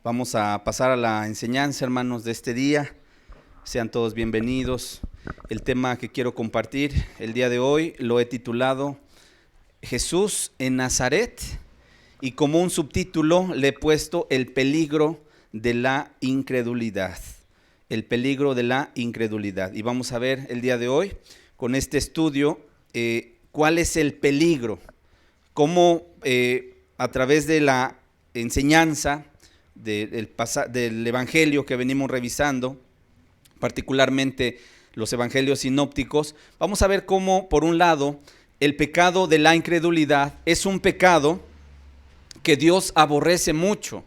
Vamos a pasar a la enseñanza, hermanos, de este día. Sean todos bienvenidos. El tema que quiero compartir el día de hoy lo he titulado Jesús en Nazaret, y como un subtítulo le he puesto el peligro de la incredulidad. El peligro de la incredulidad. Y vamos a ver el día de hoy con este estudio cuál es el peligro, cómo a través de la enseñanza del evangelio que venimos revisando, particularmente los evangelios sinópticos, vamos a ver cómo, por un lado, el pecado de la incredulidad es un pecado que Dios aborrece mucho,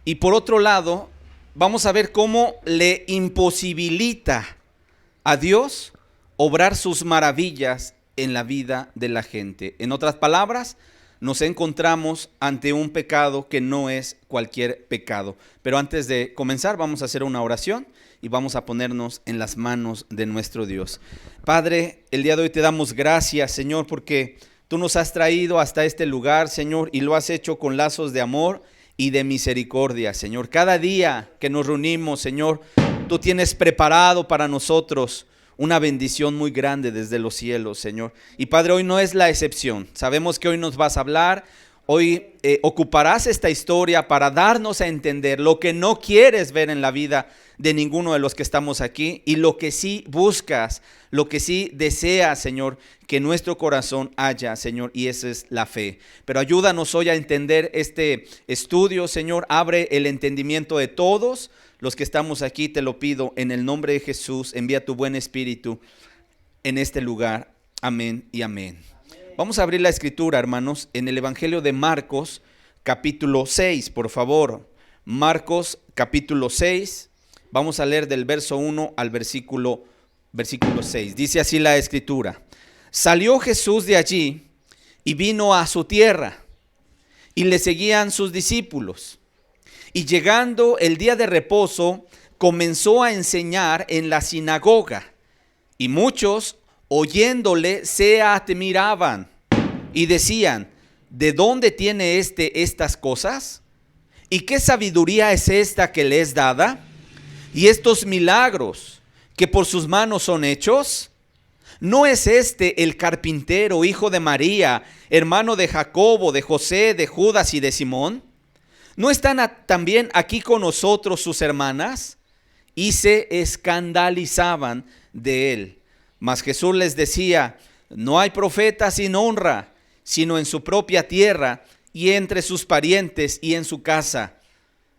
y por otro lado, vamos a ver cómo le imposibilita a Dios obrar sus maravillas en la vida de la gente. En otras palabras, nos encontramos ante un pecado que no es cualquier pecado. Pero antes de comenzar, vamos a hacer una oración y vamos a ponernos en las manos de nuestro Dios. Padre, el día de hoy te damos gracias, Señor, porque tú nos has traído hasta este lugar, Señor, y lo has hecho con lazos de amor y de misericordia, Señor. Cada día que nos reunimos, Señor, tú tienes preparado para nosotros una bendición muy grande desde los cielos, Señor. Y Padre, hoy no es la excepción. Sabemos que hoy nos vas a hablar, hoy ocuparás esta historia para darnos a entender lo que no quieres ver en la vida de ninguno de los que estamos aquí, y lo que sí buscas, lo que sí deseas, Señor, que nuestro corazón haya, Señor, y esa es la fe. Pero ayúdanos hoy a entender este estudio, Señor. Abre el entendimiento de todos los que estamos aquí, te lo pido en el nombre de Jesús. Envía tu buen espíritu en este lugar. Amén y amén. Vamos a abrir la escritura, hermanos, en el Evangelio de Marcos, capítulo 6, por favor. Marcos, capítulo 6. Vamos a leer del verso 1 al versículo 6. Dice así la escritura: Salió Jesús de allí y vino a su tierra, y le seguían sus discípulos. Y llegando el día de reposo, comenzó a enseñar en la sinagoga, y muchos, oyéndole, se admiraban y decían: ¿de dónde tiene estas cosas? ¿Y qué sabiduría es esta que le es dada? ¿Y estos milagros que por sus manos son hechos? ¿No es este el carpintero, hijo de María, hermano de Jacobo, de José, de Judas y de Simón? ¿No están también aquí con nosotros sus hermanas? Y se escandalizaban de él. Mas Jesús les decía: no hay profeta sin honra, sino en su propia tierra, y entre sus parientes, y en su casa.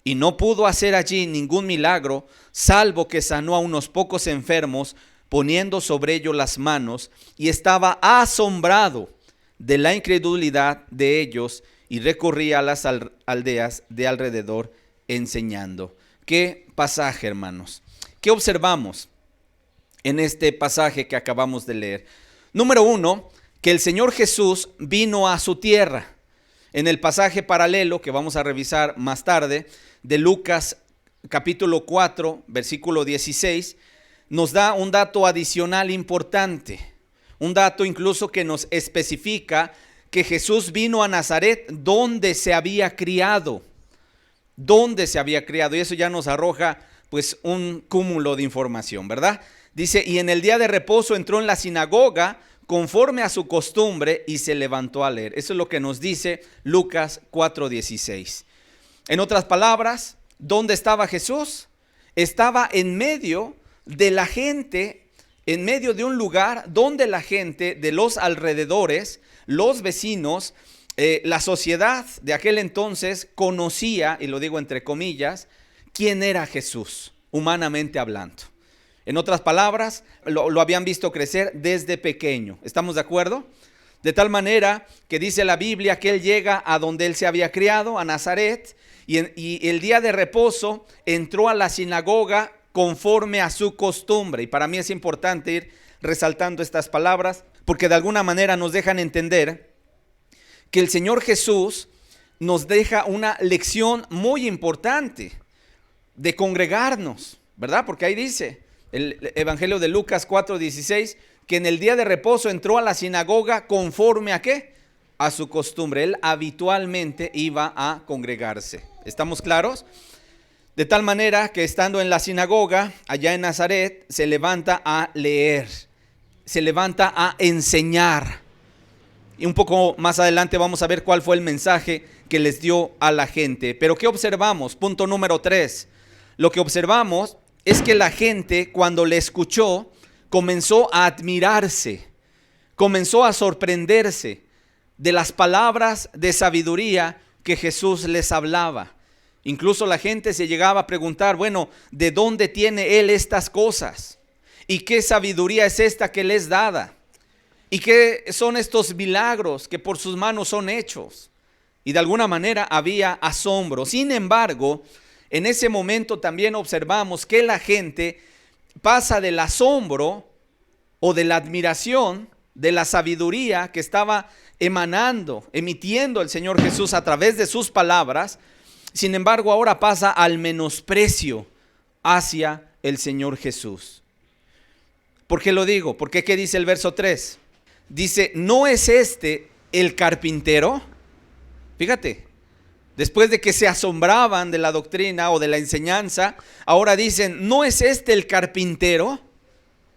Y no pudo hacer allí ningún milagro, salvo que sanó a unos pocos enfermos, poniendo sobre ellos las manos, y estaba asombrado de la incredulidad de ellos, y recorría a las aldeas de alrededor enseñando. ¿Qué pasaje, hermanos? ¿Qué observamos en este pasaje que acabamos de leer? Número uno, que el Señor Jesús vino a su tierra. En el pasaje paralelo que vamos a revisar más tarde, de Lucas capítulo 4, versículo 16, nos da un dato adicional importante. Un dato incluso que nos especifica que Jesús vino a Nazaret, donde se había criado. Donde se había criado. Y eso ya nos arroja pues un cúmulo de información, ¿verdad? Dice: y en el día de reposo entró en la sinagoga conforme a su costumbre y se levantó a leer. Eso es lo que nos dice Lucas 4:16. En otras palabras, ¿dónde estaba Jesús? Estaba en medio de la gente, en medio de un lugar donde la gente de los alrededores, los vecinos, la sociedad de aquel entonces conocía, y lo digo entre comillas, quién era Jesús, humanamente hablando. En otras palabras, lo habían visto crecer desde pequeño. ¿Estamos de acuerdo? De tal manera que dice la Biblia que él llega a donde él se había criado, a Nazaret, y el día de reposo entró a la sinagoga conforme a su costumbre. Y para mí es importante ir resaltando estas palabras, porque de alguna manera nos dejan entender que el Señor Jesús nos deja una lección muy importante de congregarnos, ¿verdad? Porque ahí dice el Evangelio de Lucas 4:16, que en el día de reposo entró a la sinagoga conforme a ¿qué? a su costumbre. Él habitualmente iba a congregarse. ¿Estamos claros? De tal manera que estando en la sinagoga, allá en Nazaret, se levanta a leer, se levanta a enseñar. Y un poco más adelante vamos a ver cuál fue el mensaje que les dio a la gente. Pero ¿qué observamos? Punto número 3. Lo que observamos es que la gente, cuando le escuchó, comenzó a admirarse, comenzó a sorprenderse de las palabras de sabiduría que Jesús les hablaba. Incluso la gente se llegaba a preguntar, bueno, ¿de dónde tiene él estas cosas? ¿Y qué sabiduría es esta que le es dada? ¿Y qué son estos milagros que por sus manos son hechos? Y de alguna manera había asombro. Sin embargo, en ese momento también observamos que la gente pasa del asombro o de la admiración de la sabiduría que estaba emitiendo el Señor Jesús a través de sus palabras. Sin embargo, ahora pasa al menosprecio hacia el Señor Jesús. ¿Por qué lo digo? Porque ¿qué dice el verso 3? Dice, ¿no es este el carpintero? Fíjate, después de que se asombraban de la doctrina o de la enseñanza, ahora dicen, ¿no es este el carpintero?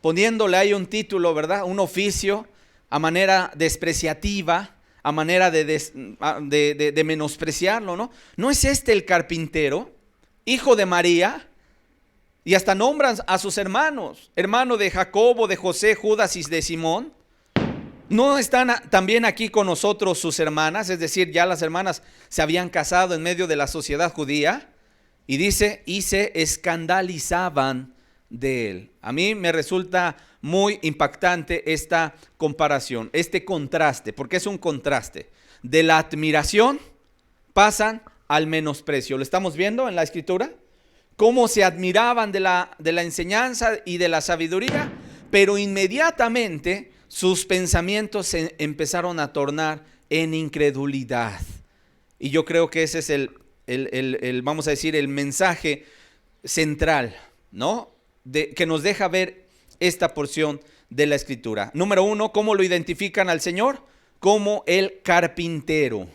Poniéndole ahí un título, ¿verdad? Un oficio a manera despreciativa, a manera de menospreciarlo, ¿no? ¿No es este el carpintero, hijo de María? Y hasta nombran a sus hermanos, hermano de Jacobo, de José, Judas y de Simón. ¿No están también aquí con nosotros sus hermanas? Es decir, ya las hermanas se habían casado en medio de la sociedad judía. Y dice, y se escandalizaban de él. A mí me resulta muy impactante esta comparación, este contraste, porque es un contraste. De la admiración pasan al menosprecio. ¿Lo estamos viendo en la escritura? Cómo se admiraban de la enseñanza y de la sabiduría, pero inmediatamente sus pensamientos se empezaron a tornar en incredulidad. Y yo creo que ese es vamos a decir, el mensaje central, ¿no? Que nos deja ver esta porción de la escritura. Número 1, ¿cómo lo identifican al Señor? Como el carpintero.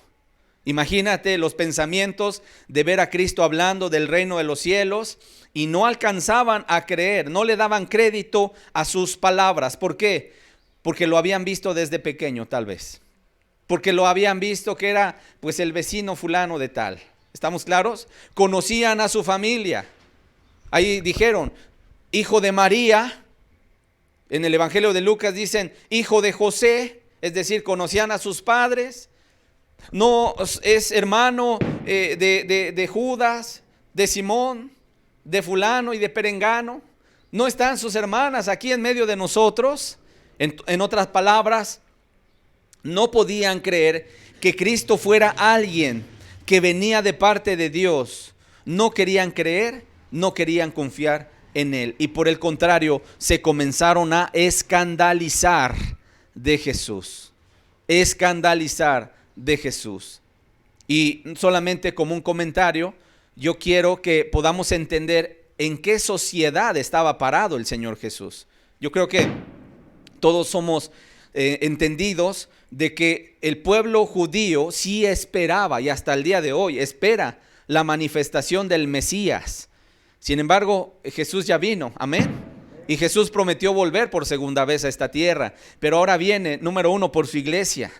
Imagínate los pensamientos de ver a Cristo hablando del reino de los cielos y no alcanzaban a creer, no le daban crédito a sus palabras. ¿Por qué? Porque lo habían visto desde pequeño, tal vez. Porque lo habían visto que era pues el vecino fulano de tal. ¿Estamos claros? Conocían a su familia. Ahí dijeron, hijo de María. En el Evangelio de Lucas dicen, hijo de José. Es decir, conocían a sus padres. No es hermano de Judas, de Simón, de fulano y de perengano. No están sus hermanas aquí en medio de nosotros. En otras palabras, no podían creer que Cristo fuera alguien que venía de parte de Dios. No querían creer, no querían confiar en él. Y por el contrario, se comenzaron a escandalizar de Jesús. Escandalizar de Jesús. Y solamente como un comentario, yo quiero que podamos entender en qué sociedad estaba parado el Señor Jesús. Yo creo que todos somos entendidos de que el pueblo judío sí esperaba, y hasta el día de hoy espera, la manifestación del Mesías. Sin embargo, Jesús ya vino, amén. Y Jesús prometió volver por segunda vez a esta tierra, pero ahora viene, número 1, por su iglesia,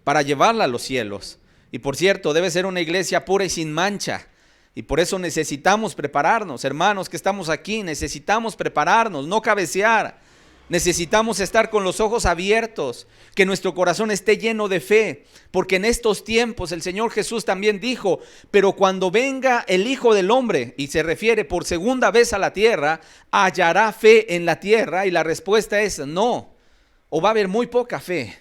para llevarla a los cielos. Y por cierto, debe ser una iglesia pura y sin mancha. Y por eso necesitamos prepararnos, hermanos que estamos aquí, necesitamos prepararnos, no cabecear. Necesitamos estar con los ojos abiertos, que nuestro corazón esté lleno de fe, porque en estos tiempos el Señor Jesús también dijo, pero cuando venga el Hijo del Hombre, y se refiere por segunda vez a la tierra, ¿hallará fe en la tierra? Y la respuesta es no, o va a haber muy poca fe,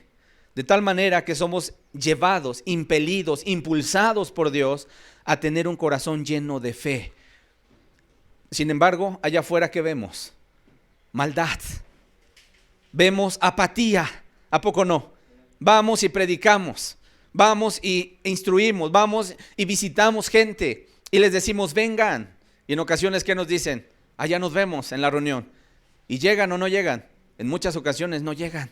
de tal manera que somos llevados, impelidos, impulsados por Dios a tener un corazón lleno de fe. Sin embargo, allá afuera, ¿qué vemos? Maldad. Vemos apatía, ¿a poco no? Vamos y predicamos, vamos y instruimos, vamos y visitamos gente y les decimos vengan. Y en ocasiones, ¿qué nos dicen? Allá nos vemos en la reunión. ¿Y llegan o no llegan? En muchas ocasiones no llegan.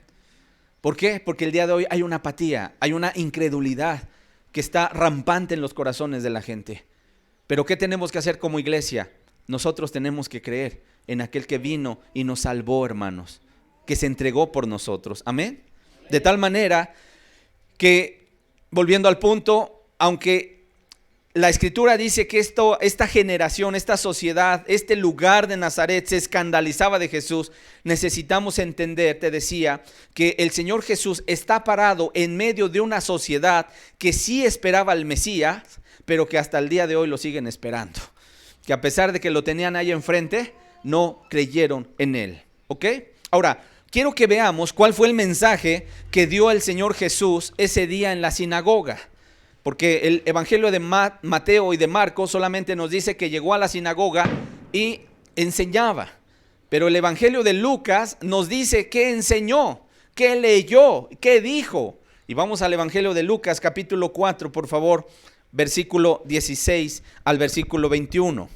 ¿Por qué? Porque el día de hoy hay una apatía, hay una incredulidad que está rampante en los corazones de la gente. Pero ¿qué tenemos que hacer como iglesia? Nosotros tenemos que creer en aquel que vino y nos salvó, hermanos, que se entregó por nosotros. Amén. De tal manera que, volviendo al punto, aunque la Escritura dice que esta generación, esta sociedad, este lugar de Nazaret se escandalizaba de Jesús, necesitamos entender, te decía, que el Señor Jesús está parado en medio de una sociedad que sí esperaba al Mesías, pero que hasta el día de hoy lo siguen esperando. Que a pesar de que lo tenían ahí enfrente, no creyeron en él. ¿Ok? Ahora, quiero que veamos cuál fue el mensaje que dio el Señor Jesús ese día en la sinagoga. Porque el evangelio de Mateo y de Marcos solamente nos dice que llegó a la sinagoga y enseñaba. Pero el evangelio de Lucas nos dice qué enseñó, qué leyó, qué dijo. Y vamos al evangelio de Lucas capítulo 4, por favor, versículo 16 al versículo 21.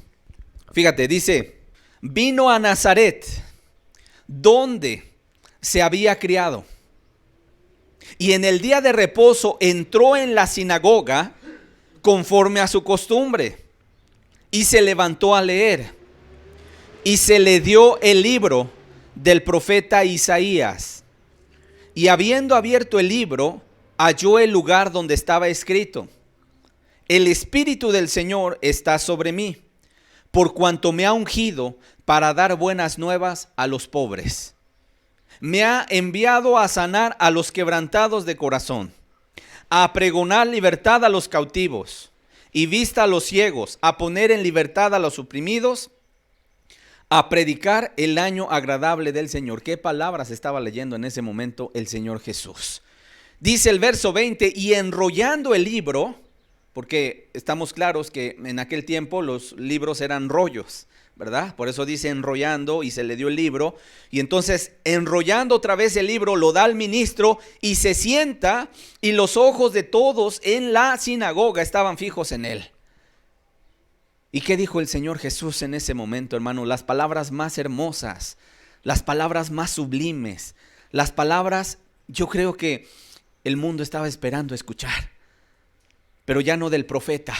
Fíjate, dice, vino a Nazaret, donde se había criado. Y en el día de reposo entró en la sinagoga conforme a su costumbre y se levantó a leer. Y se le dio el libro del profeta Isaías. Y habiendo abierto el libro, halló el lugar donde estaba escrito: el Espíritu del Señor está sobre mí, por cuanto me ha ungido para dar buenas nuevas a los pobres. Me ha enviado a sanar a los quebrantados de corazón, a pregonar libertad a los cautivos y vista a los ciegos, a poner en libertad a los oprimidos, a predicar el año agradable del Señor. ¿Qué palabras estaba leyendo en ese momento el Señor Jesús? Dice el verso 20, y enrollando el libro, porque estamos claros que en aquel tiempo los libros eran rollos, ¿verdad? Por eso dice enrollando y se le dio el libro. Y entonces enrollando otra vez el libro lo da al ministro y se sienta, y los ojos de todos en la sinagoga estaban fijos en él. ¿Y qué dijo el Señor Jesús en ese momento, hermano? Las palabras más hermosas, las palabras más sublimes, las palabras, yo creo que el mundo estaba esperando escuchar, pero ya no del profeta,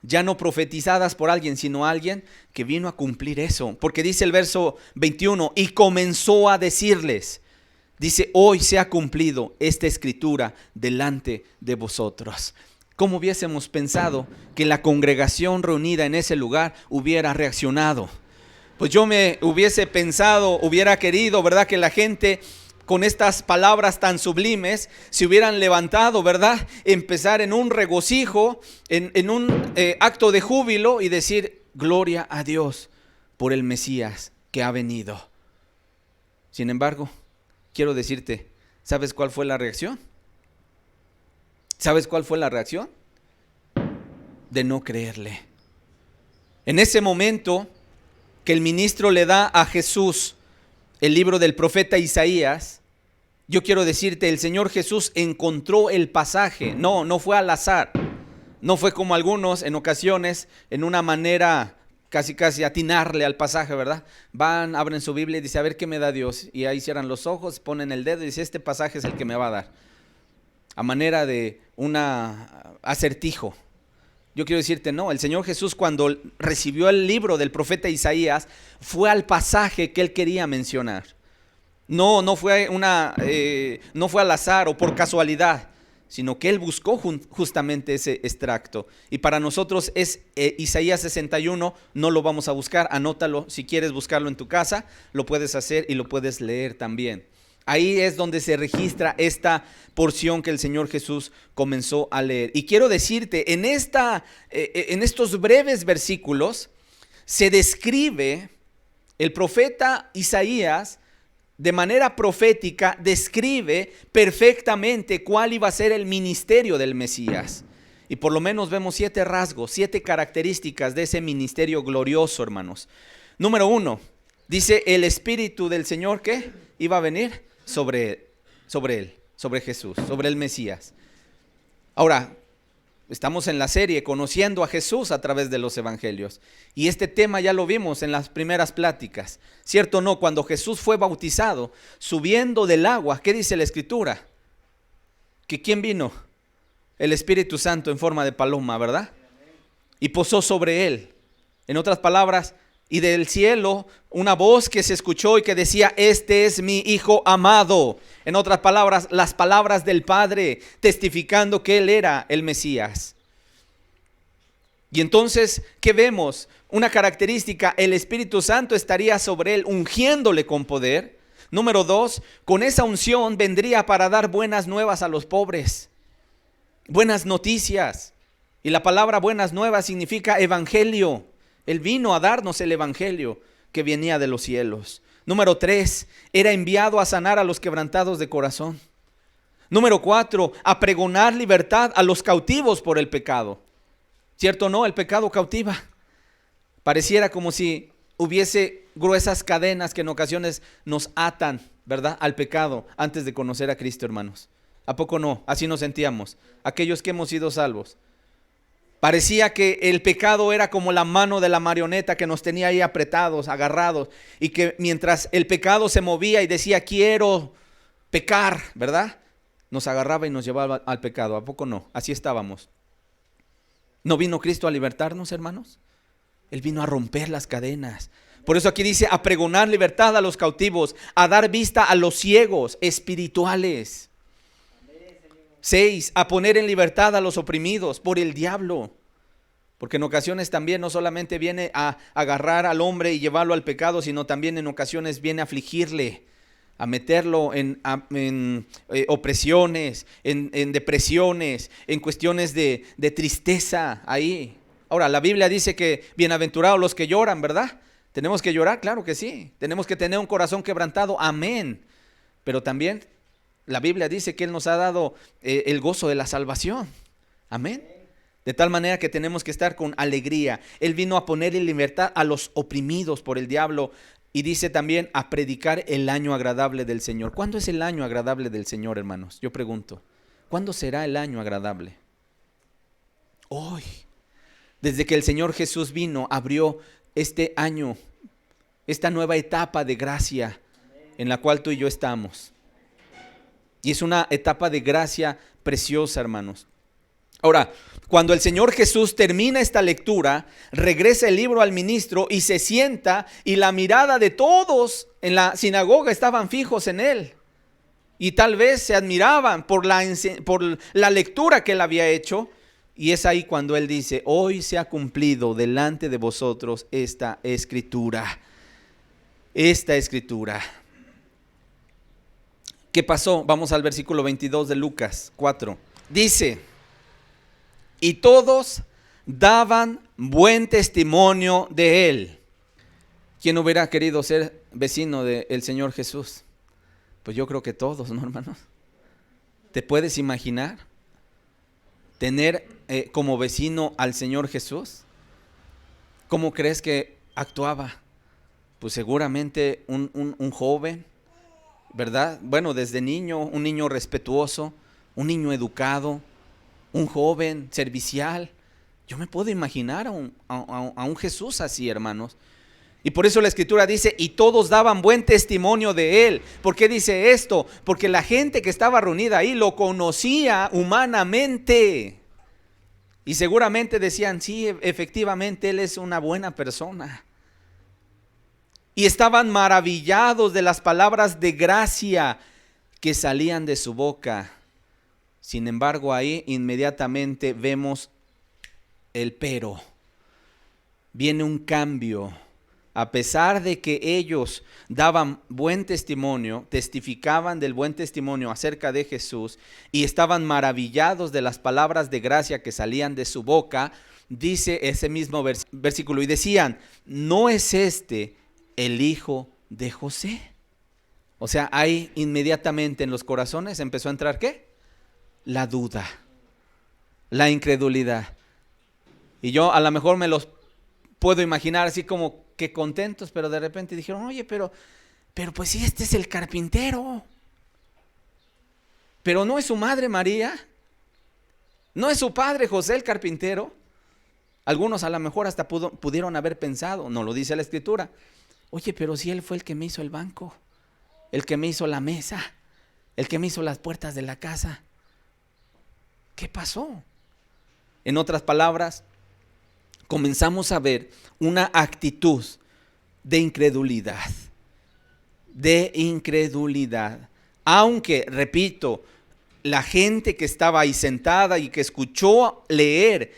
ya no profetizadas por alguien, sino alguien que vino a cumplir eso. Porque dice el verso 21, y comenzó a decirles, dice, hoy se ha cumplido esta escritura delante de vosotros. ¿Cómo hubiésemos pensado que la congregación reunida en ese lugar hubiera reaccionado? Pues yo me hubiese pensado, hubiera querido, ¿verdad?, que la gente con estas palabras tan sublimes se hubieran levantado, ¿verdad?, empezar en un regocijo, en un acto de júbilo y decir, gloria a Dios por el Mesías que ha venido. Sin embargo, quiero decirte, ¿sabes cuál fue la reacción? ¿Sabes cuál fue la reacción? De no creerle. En ese momento que el ministro le da a Jesús el libro del profeta Isaías, yo quiero decirte, el Señor Jesús encontró el pasaje. No fue al azar. No fue como algunos en ocasiones, en una manera casi atinarle al pasaje, ¿verdad? Van, abren su Biblia y dice, a ver qué me da Dios. Y ahí cierran los ojos, ponen el dedo y dice, este pasaje es el que me va a dar. A manera de un acertijo. Yo quiero decirte, no, el Señor Jesús cuando recibió el libro del profeta Isaías, fue al pasaje que él quería mencionar. No fue al azar o por casualidad, sino que él buscó justamente ese extracto. Y para nosotros es Isaías 61, no lo vamos a buscar, anótalo, si quieres buscarlo en tu casa, lo puedes hacer y lo puedes leer también. Ahí es donde se registra esta porción que el Señor Jesús comenzó a leer. Y quiero decirte, en estos breves versículos se describe el profeta Isaías de manera profética, describe perfectamente cuál iba a ser el ministerio del Mesías. Y por lo menos vemos 7 rasgos, 7 características de ese ministerio glorioso, hermanos. Número 1, dice el Espíritu del Señor que iba a venir sobre él, sobre Jesús, sobre el Mesías. Ahora, Estamos en la serie conociendo a Jesús a través de los evangelios. Y este tema ya lo vimos en las primeras pláticas. ¿Cierto o no? Cuando Jesús fue bautizado, subiendo del agua, ¿qué dice la Escritura? ¿Que quién vino? El Espíritu Santo en forma de paloma, ¿verdad? Y posó sobre él. En otras palabras, y del cielo una voz que se escuchó y que decía: este es mi Hijo amado. En otras palabras, las palabras del Padre testificando que Él era el Mesías. Y entonces, ¿qué vemos? Una característica: el Espíritu Santo estaría sobre él, ungiéndole con poder. Número 2, con esa unción vendría para dar buenas nuevas a los pobres, buenas noticias. Y la palabra buenas nuevas significa evangelio. Él vino a darnos el evangelio que venía de los cielos. Número 3, era enviado a sanar a los quebrantados de corazón. Número 4, a pregonar libertad a los cautivos por el pecado. ¿Cierto o no? El pecado cautiva. Pareciera como si hubiese gruesas cadenas que en ocasiones nos atan, ¿verdad?, al pecado antes de conocer a Cristo, hermanos. ¿A poco no? Así nos sentíamos, aquellos que hemos sido salvos. Parecía que el pecado era como la mano de la marioneta que nos tenía ahí apretados, agarrados, y que mientras el pecado se movía y decía quiero pecar, ¿verdad?, nos agarraba y nos llevaba al pecado. ¿A poco no? Así estábamos. ¿No vino Cristo a libertarnos, hermanos? Él vino a romper las cadenas. Por eso aquí dice: a pregonar libertad a los cautivos, a dar vista a los ciegos espirituales. 6, a poner en libertad a los oprimidos por el diablo. Porque en ocasiones también no solamente viene a agarrar al hombre y llevarlo al pecado, sino también en ocasiones viene a afligirle, a meterlo en opresiones, en depresiones, en cuestiones de tristeza ahí. Ahora, la Biblia dice que bienaventurados los que lloran, ¿verdad? ¿Tenemos que llorar? Claro que sí. Tenemos que tener un corazón quebrantado, amén. Pero también la Biblia dice que Él nos ha dado el gozo de la salvación, amén. De tal manera que tenemos que estar con alegría. Él vino a poner en libertad a los oprimidos por el diablo. Y dice también a predicar el año agradable del Señor. ¿Cuándo es el año agradable del Señor, hermanos? Yo pregunto, ¿cuándo será el año agradable? Hoy. Desde que el Señor Jesús vino, abrió este año, esta nueva etapa de gracia en la cual tú y yo estamos. Y es una etapa de gracia preciosa, hermanos. Ahora, cuando el Señor Jesús termina esta lectura, regresa el libro al ministro y se sienta, y la mirada de todos en la sinagoga estaban fijos en él. Y tal vez se admiraban por la lectura que él había hecho. Y es ahí cuando él dice: hoy se ha cumplido delante de vosotros esta escritura. Esta escritura. ¿Qué pasó? Vamos al versículo 22 de Lucas 4. Dice: y todos daban buen testimonio de él. ¿Quién hubiera querido ser vecino del Señor Jesús? Pues yo creo que todos, ¿no, hermanos? ¿Te puedes imaginar tener como vecino al Señor Jesús? ¿Cómo crees que actuaba? Pues seguramente un joven, ¿verdad? Bueno, desde niño, un niño respetuoso, un niño educado, un joven servicial. Yo me puedo imaginar a un Jesús así, hermanos. Y por eso la Escritura dice: y todos daban buen testimonio de él. ¿Por qué dice esto? Porque la gente que estaba reunida ahí lo conocía humanamente. Y seguramente decían: sí, efectivamente él es una buena persona. Y estaban maravillados de las palabras de gracia que salían de su boca. Sin embargo, ahí inmediatamente vemos el pero. Viene un cambio. A pesar de que ellos daban buen testimonio, testificaban del buen testimonio acerca de Jesús y estaban maravillados de las palabras de gracia que salían de su boca, dice ese mismo versículo, y decían: ¿no es este el hijo de José? O sea, ahí inmediatamente en los corazones empezó a entrar ¿qué? La duda, la incredulidad. Y yo a lo mejor me los puedo imaginar así como que contentos, pero de repente dijeron: oye, pero pues sí, este es el carpintero. Pero no es su madre María. ¿No es su padre José el carpintero? Algunos a lo mejor hasta pudieron haber pensado, no lo dice la Escritura. Oye, pero si él fue el que me hizo el banco, el que me hizo la mesa, el que me hizo las puertas de la casa. ¿Qué pasó? En otras palabras, comenzamos a ver una actitud de incredulidad. De incredulidad. Aunque, repito, la gente que estaba ahí sentada y que escuchó leer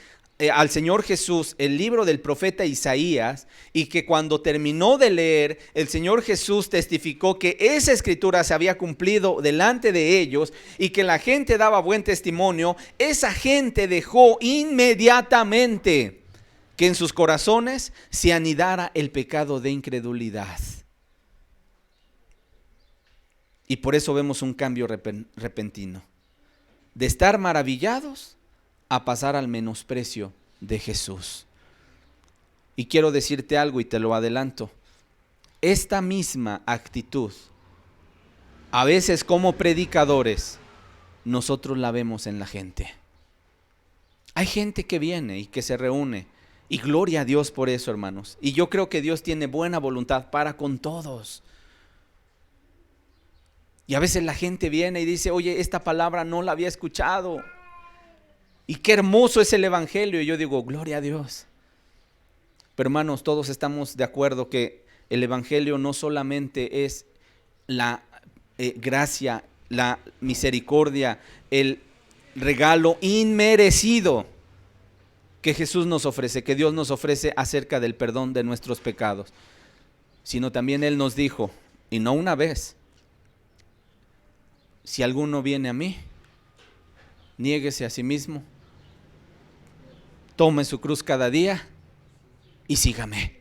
al Señor Jesús el libro del profeta Isaías, y que cuando terminó de leer, el Señor Jesús testificó que esa escritura se había cumplido delante de ellos y que la gente daba buen testimonio, esa gente dejó inmediatamente que en sus corazones se anidara el pecado de incredulidad. Y por eso vemos un cambio repentino. De estar maravillados a pasar al menosprecio de Jesús. Y quiero decirte algo y te lo adelanto. Esta misma actitud, a veces como predicadores, nosotros la vemos en la gente. Hay gente que viene y que se reúne, y gloria a Dios por eso, hermanos. Y yo creo que Dios tiene buena voluntad para con todos. Y a veces la gente viene y dice, oye, esta palabra no la había escuchado. Y qué hermoso es el evangelio. Y yo digo, gloria a Dios. Pero hermanos, todos estamos de acuerdo que el evangelio no solamente es la gracia, la misericordia, el regalo inmerecido que Jesús nos ofrece, que Dios nos ofrece acerca del perdón de nuestros pecados, sino también Él nos dijo, y no una vez, si alguno viene a mí, niéguese a sí mismo, tome su cruz cada día y sígame.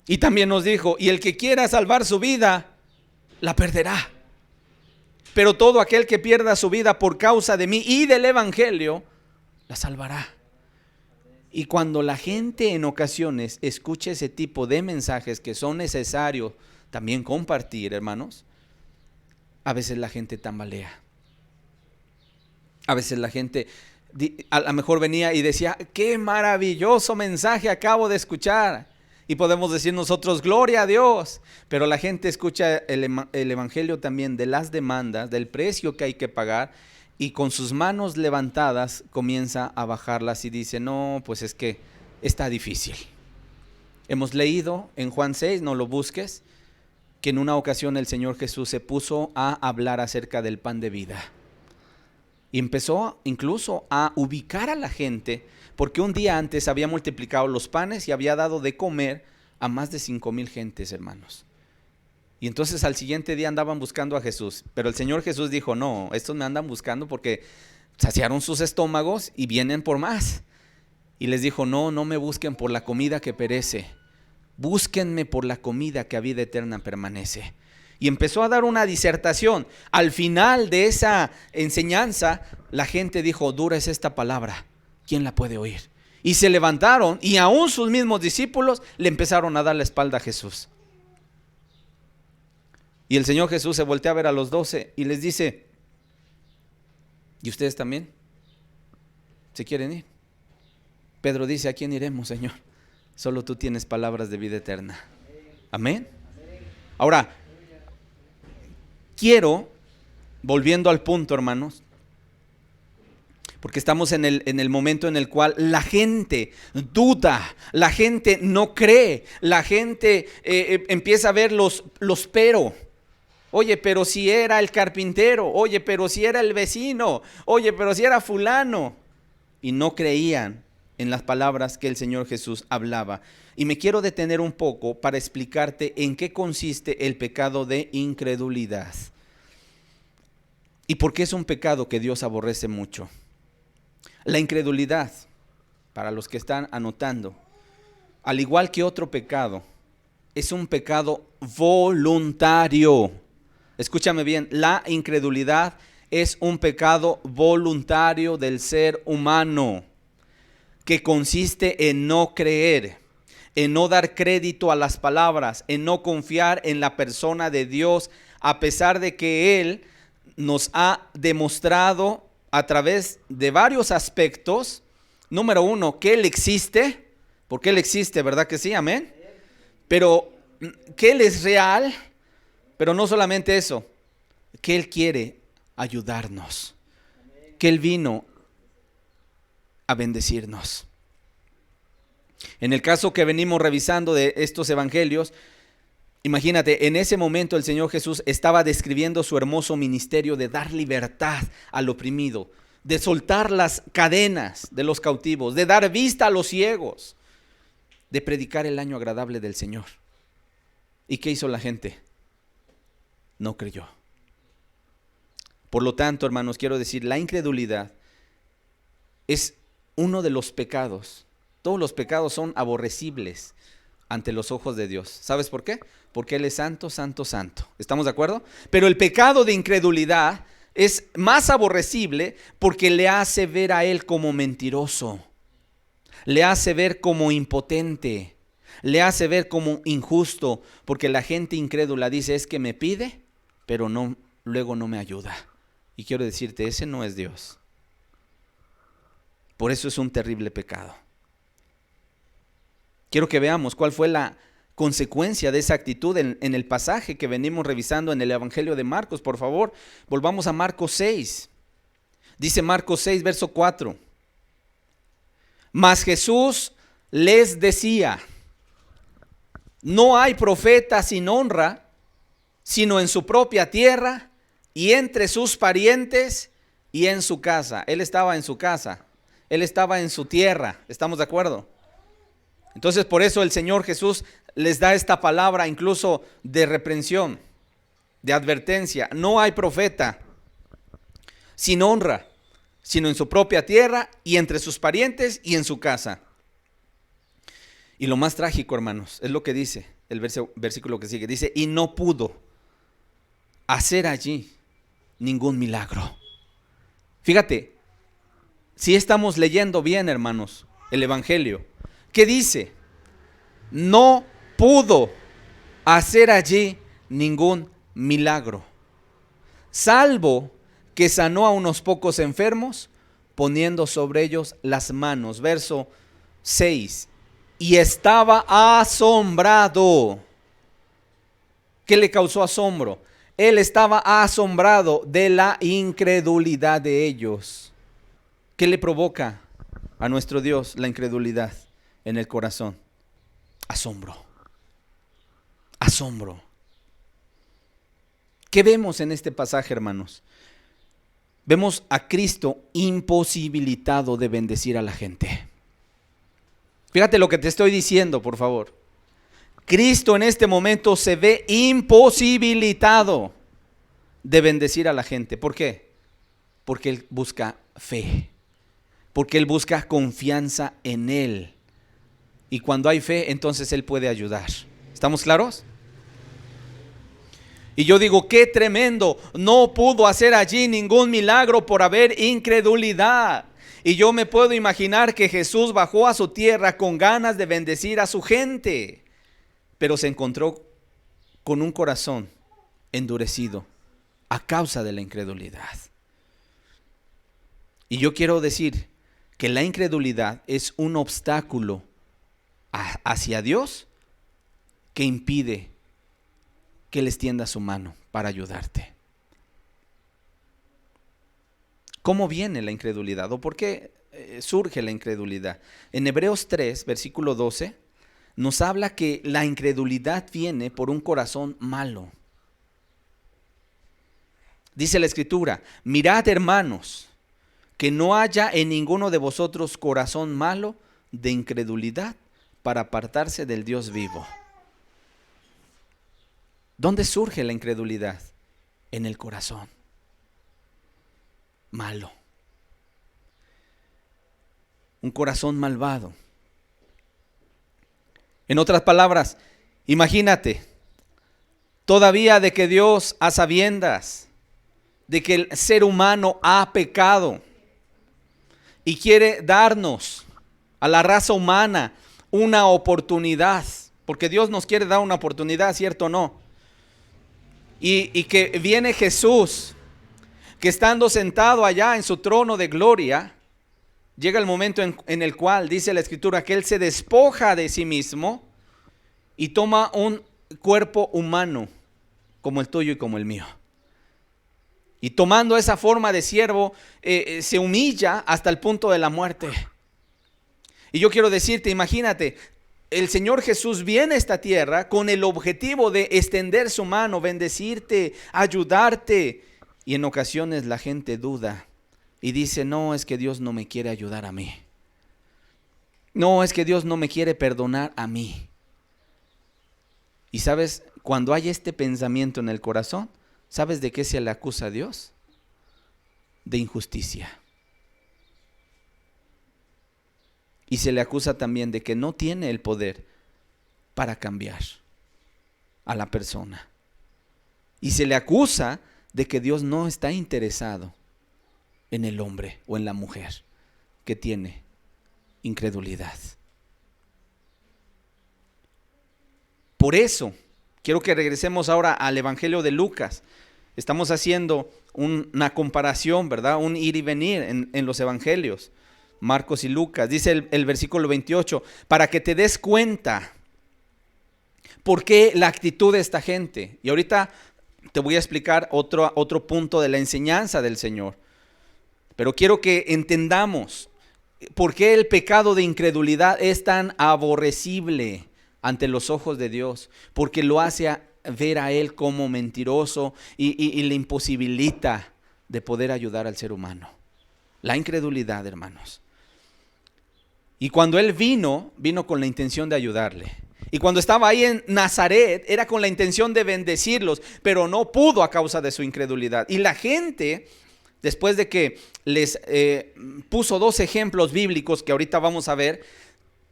Y también nos dijo, y el que quiera salvar su vida, la perderá. Pero todo aquel que pierda su vida por causa de mí y del evangelio, la salvará. Y cuando la gente en ocasiones escuche ese tipo de mensajes que son necesarios también compartir, hermanos, a veces la gente tambalea. A veces la gente a lo mejor venía y decía, qué maravilloso mensaje acabo de escuchar. Y podemos decir nosotros, gloria a Dios. Pero la gente escucha el evangelio también de las demandas, del precio que hay que pagar, y con sus manos levantadas comienza a bajarlas y dice, no, pues es que está difícil. Hemos leído en Juan 6, no lo busques, que en una ocasión el Señor Jesús se puso a hablar acerca del pan de vida. Y empezó incluso a ubicar a la gente, porque un día antes había multiplicado los panes y había dado de comer a más de 5,000 gentes, hermanos. Y entonces al siguiente día andaban buscando a Jesús, pero el Señor Jesús dijo, no, estos me andan buscando porque saciaron sus estómagos y vienen por más. Y les dijo, no me busquen por la comida que perece, búsquenme por la comida que a vida eterna permanece. Y empezó a dar una disertación. Al final de esa enseñanza, la gente dijo, dura es esta palabra, ¿quién la puede oír? Y se levantaron y aún sus mismos discípulos le empezaron a dar la espalda a Jesús. Y el Señor Jesús se voltea a ver a los 12 y les dice, ¿y ustedes también? ¿Se quieren ir? Pedro dice, ¿a quién iremos, Señor? Solo tú tienes palabras de vida eterna. Amén. Ahora, quiero, volviendo al punto, hermanos, porque estamos en el momento en el cual la gente duda, la gente no cree, la gente empieza a ver los pero. Oye, pero si era el carpintero, oye, pero si era el vecino, oye, pero si era fulano. Y no creían en las palabras que el Señor Jesús hablaba. Y me quiero detener un poco para explicarte en qué consiste el pecado de incredulidad. Y por qué es un pecado que Dios aborrece mucho. La incredulidad, para los que están anotando, al igual que otro pecado, es un pecado voluntario. Escúchame bien, la incredulidad es un pecado voluntario del ser humano, que consiste en no creer, en no dar crédito a las palabras, en no confiar en la persona de Dios, a pesar de que Él nos ha demostrado a través de varios aspectos. Número uno, que Él existe, porque Él existe, ¿verdad que sí? Amén. Pero que Él es real, pero no solamente eso, que Él quiere ayudarnos, que Él vino a bendecirnos. En el caso que venimos revisando de estos evangelios, imagínate, en ese momento el Señor Jesús estaba describiendo su hermoso ministerio de dar libertad al oprimido, de soltar las cadenas de los cautivos, de dar vista a los ciegos, de predicar el año agradable del Señor. ¿Y qué hizo la gente? No creyó. Por lo tanto, hermanos, quiero decir, la incredulidad es uno de los pecados. Todos los pecados son aborrecibles ante los ojos de Dios. ¿Sabes por qué? Porque Él es santo, santo, santo. ¿Estamos de acuerdo? Pero el pecado de incredulidad es más aborrecible porque le hace ver a Él como mentiroso, le hace ver como impotente, le hace ver como injusto, porque la gente incrédula dice, es que me pide, pero no, luego no me ayuda. Y quiero decirte, ese no es Dios. Por eso es un terrible pecado. Quiero que veamos cuál fue la consecuencia de esa actitud en el pasaje que venimos revisando en el Evangelio de Marcos. Por favor, volvamos a Marcos 6. Dice Marcos 6, verso 4. Mas Jesús les decía, no hay profeta sin honra, sino en su propia tierra y entre sus parientes y en su casa. Él estaba en su casa, Él estaba en su tierra. ¿Estamos de acuerdo? Entonces por eso el Señor Jesús les da esta palabra incluso de reprensión, de advertencia. No hay profeta sin honra, sino en su propia tierra y entre sus parientes y en su casa. Y lo más trágico, hermanos, es lo que dice el versículo que sigue. Dice, y no pudo hacer allí ningún milagro. Fíjate, si estamos leyendo bien, hermanos, el Evangelio, ¿qué dice? No pudo hacer allí ningún milagro, salvo que sanó a unos pocos enfermos, poniendo sobre ellos las manos. Verso 6. Y estaba asombrado. ¿Qué le causó asombro? Él estaba asombrado de la incredulidad de ellos. ¿Qué le provoca a nuestro Dios la incredulidad en el corazón? Asombro. Asombro. ¿Qué vemos en este pasaje, hermanos? Vemos a Cristo imposibilitado de bendecir a la gente. Fíjate lo que te estoy diciendo, por favor. Cristo en este momento se ve imposibilitado de bendecir a la gente. ¿Por qué? Porque Él busca fe. Porque Él busca confianza en Él. Y cuando hay fe, entonces Él puede ayudar. ¿Estamos claros? Y yo digo, qué tremendo, no pudo hacer allí ningún milagro por haber incredulidad. Y yo me puedo imaginar que Jesús bajó a su tierra con ganas de bendecir a su gente, pero se encontró con un corazón endurecido a causa de la incredulidad. Y yo quiero decir que la incredulidad es un obstáculo hacia Dios que impide que Él extienda su mano para ayudarte. ¿Cómo viene la incredulidad? ¿O por qué surge la incredulidad? En Hebreos 3, versículo 12, nos habla que la incredulidad viene por un corazón malo. Dice la Escritura, mirad, hermanos, que no haya en ninguno de vosotros corazón malo de incredulidad para apartarse del Dios vivo. ¿Dónde surge la incredulidad? En el corazón malo. Un corazón malvado. En otras palabras, imagínate, todavía de que Dios a sabiendas de que el ser humano ha pecado y quiere darnos a la raza humana una oportunidad, porque Dios nos quiere dar una oportunidad, ¿cierto o no? Y que viene Jesús que estando sentado allá en su trono de gloria, llega el momento en el cual dice la Escritura que Él se despoja de sí mismo y toma un cuerpo humano como el tuyo y como el mío. Y tomando esa forma de siervo, se humilla hasta el punto de la muerte. Y yo quiero decirte, imagínate, el Señor Jesús viene a esta tierra con el objetivo de extender su mano, bendecirte, ayudarte. Y en ocasiones la gente duda y dice, no, es que Dios no me quiere ayudar a mí. No, es que Dios no me quiere perdonar a mí. Y sabes, cuando hay este pensamiento en el corazón, ¿sabes de qué se le acusa a Dios? De injusticia. Y se le acusa también de que no tiene el poder para cambiar a la persona. Y se le acusa de que Dios no está interesado en el hombre o en la mujer que tiene incredulidad. Por eso, quiero que regresemos ahora al Evangelio de Lucas. Estamos haciendo una comparación, ¿verdad? Un ir y venir en los evangelios, Marcos y Lucas. Dice el versículo 28, para que te des cuenta por qué la actitud de esta gente. Y ahorita te voy a explicar otro punto de la enseñanza del Señor. Pero quiero que entendamos por qué el pecado de incredulidad es tan aborrecible ante los ojos de Dios. Porque lo hace ver a Él como mentiroso y le imposibilita de poder ayudar al ser humano. La incredulidad, hermanos. Y cuando Él vino con la intención de ayudarle. Y cuando estaba ahí en Nazaret, era con la intención de bendecirlos, pero no pudo a causa de su incredulidad. Y la gente, después de que les puso dos ejemplos bíblicos que ahorita vamos a ver,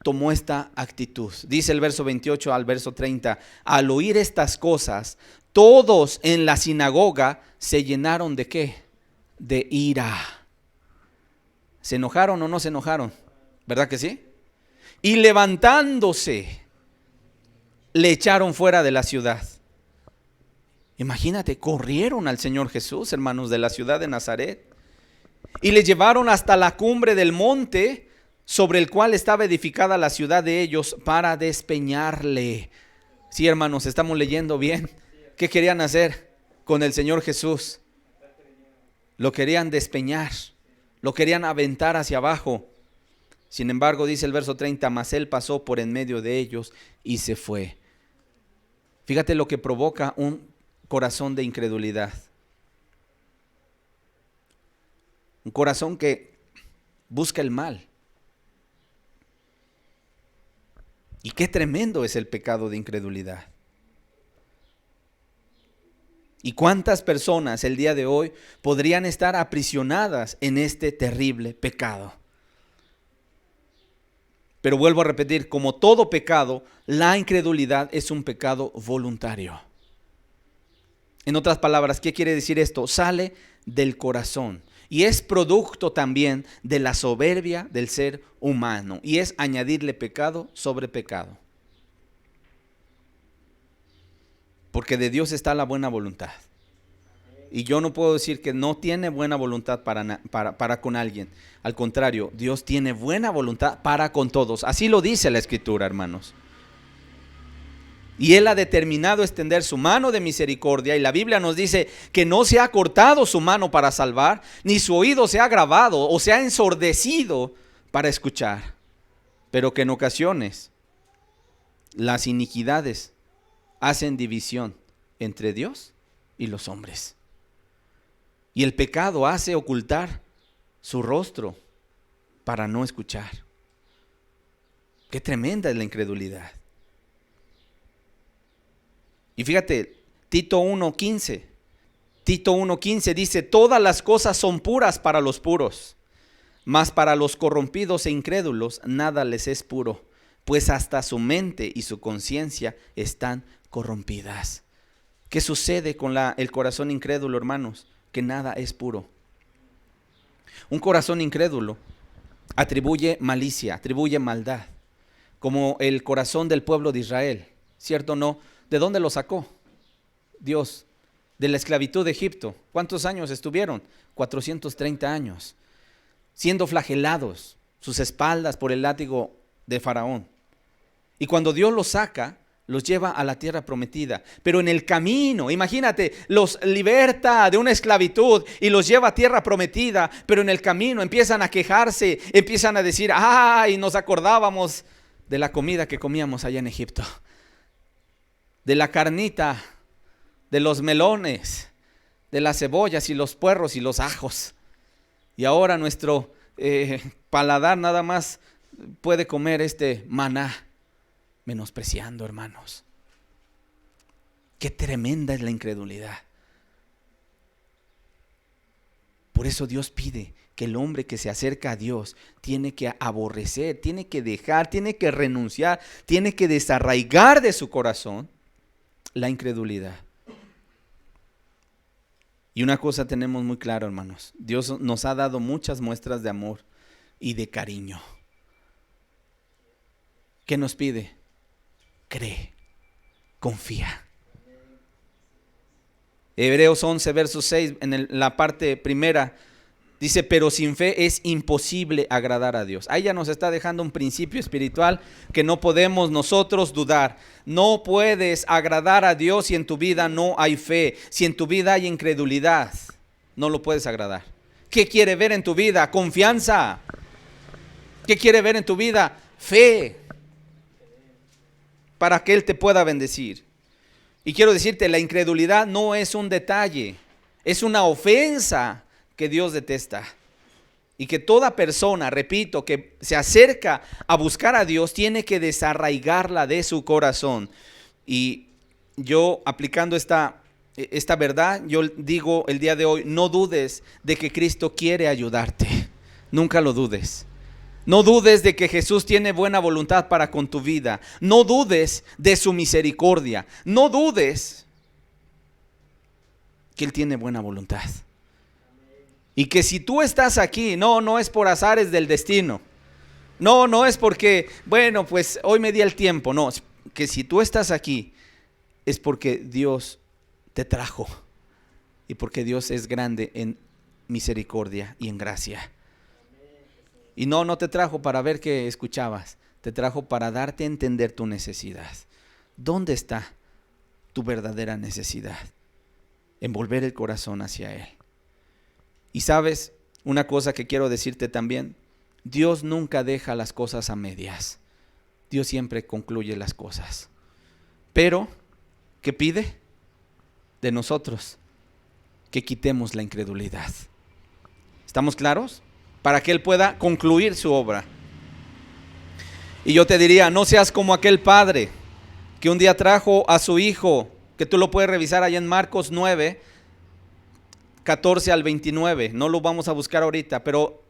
tomó esta actitud. Dice el verso 28 al verso 30, al oír estas cosas, todos en la sinagoga se llenaron ¿de qué? De ira. ¿Se enojaron o no se enojaron? ¿Verdad que sí? Y levantándose, le echaron fuera de la ciudad. Imagínate, corrieron al Señor Jesús, hermanos, de la ciudad de Nazaret. Y le llevaron hasta la cumbre del monte sobre el cual estaba edificada la ciudad de ellos para despeñarle. Sí, hermanos, estamos leyendo bien. ¿Qué querían hacer con el Señor Jesús? Lo querían despeñar, lo querían aventar hacia abajo. Sin embargo, dice el verso 30, mas Él pasó por en medio de ellos y se fue. Fíjate lo que provoca un corazón de incredulidad. Un corazón que busca el mal. Y qué tremendo es el pecado de incredulidad. ¿Y cuántas personas el día de hoy podrían estar aprisionadas en este terrible pecado? Pero vuelvo a repetir, como todo pecado, la incredulidad es un pecado voluntario. En otras palabras, ¿qué quiere decir esto? Sale del corazón y es producto también de la soberbia del ser humano y es añadirle pecado sobre pecado. Porque de Dios está la buena voluntad. Y yo no puedo decir que no tiene buena voluntad para con alguien. Al contrario, Dios tiene buena voluntad para con todos. Así lo dice la Escritura, hermanos. Y Él ha determinado extender su mano de misericordia. Y la Biblia nos dice que no se ha cortado su mano para salvar, ni su oído se ha agravado o se ha ensordecido para escuchar. Pero que en ocasiones las iniquidades hacen división entre Dios y los hombres. Y el pecado hace ocultar su rostro para no escuchar. Qué tremenda es la incredulidad. Y fíjate, Tito 1:15. Tito 1:15 dice, todas las cosas son puras para los puros, mas para los corrompidos e incrédulos nada les es puro, pues hasta su mente y su conciencia están corrompidas. ¿Qué sucede con el corazón incrédulo, hermanos? Que nada es puro. Un corazón incrédulo atribuye malicia, atribuye maldad, como el corazón del pueblo de Israel, ¿cierto o no? ¿De dónde lo sacó? Dios de la esclavitud de Egipto. ¿Cuántos años estuvieron? 430 años, siendo flagelados sus espaldas por el látigo de Faraón. Y cuando Dios los saca, los lleva a la tierra prometida. Pero en el camino, imagínate, los liberta de una esclavitud y los lleva a tierra prometida. Pero en el camino empiezan a quejarse, empiezan a decir, ay, nos acordábamos de la comida que comíamos allá en Egipto, de la carnita, de los melones, de las cebollas y los puerros y los ajos. Y ahora nuestro paladar nada más puede comer este maná. Menospreciando, hermanos. Qué tremenda es la incredulidad. Por eso Dios pide que el hombre que se acerca a Dios tiene que aborrecer, tiene que dejar, tiene que renunciar, tiene que desarraigar de su corazón la incredulidad. Y una cosa tenemos muy claro, hermanos: Dios nos ha dado muchas muestras de amor y de cariño. ¿Qué nos pide? Cree, confía. Hebreos 11, verso 6, en la parte primera, dice, pero sin fe es imposible agradar a Dios. Ahí ya nos está dejando un principio espiritual que no podemos nosotros dudar. No puedes agradar a Dios si en tu vida no hay fe, si en tu vida hay incredulidad, no lo puedes agradar. ¿Qué quiere ver en tu vida? Confianza. ¿Qué quiere ver en tu vida? Fe, para que Él te pueda bendecir. Y quiero decirte, la incredulidad no es un detalle, es una ofensa que Dios detesta. Y que toda persona, repito, que se acerca a buscar a Dios, tiene que desarraigarla de su corazón. Y yo, aplicando esta verdad, yo digo el día de hoy, no dudes de que Cristo quiere ayudarte. Nunca lo dudes. No dudes de que Jesús tiene buena voluntad para con tu vida. No dudes de su misericordia. No dudes que Él tiene buena voluntad. Y que si tú estás aquí, no es por azares del destino. No es porque, bueno, pues hoy me di el tiempo. No, que si tú estás aquí es porque Dios te trajo. Y porque Dios es grande en misericordia y en gracia. Y no te trajo para ver qué escuchabas, te trajo para darte a entender tu necesidad. ¿Dónde está tu verdadera necesidad? En volver el corazón hacia Él. Y sabes, una cosa que quiero decirte también, Dios nunca deja las cosas a medias. Dios siempre concluye las cosas. Pero, ¿qué pide? De nosotros, que quitemos la incredulidad. ¿Estamos claros? Para que Él pueda concluir su obra. Y yo te diría, no seas como aquel padre que un día trajo a su hijo, que tú lo puedes revisar allá en Marcos 9, 14 al 29. No lo vamos a buscar ahorita, pero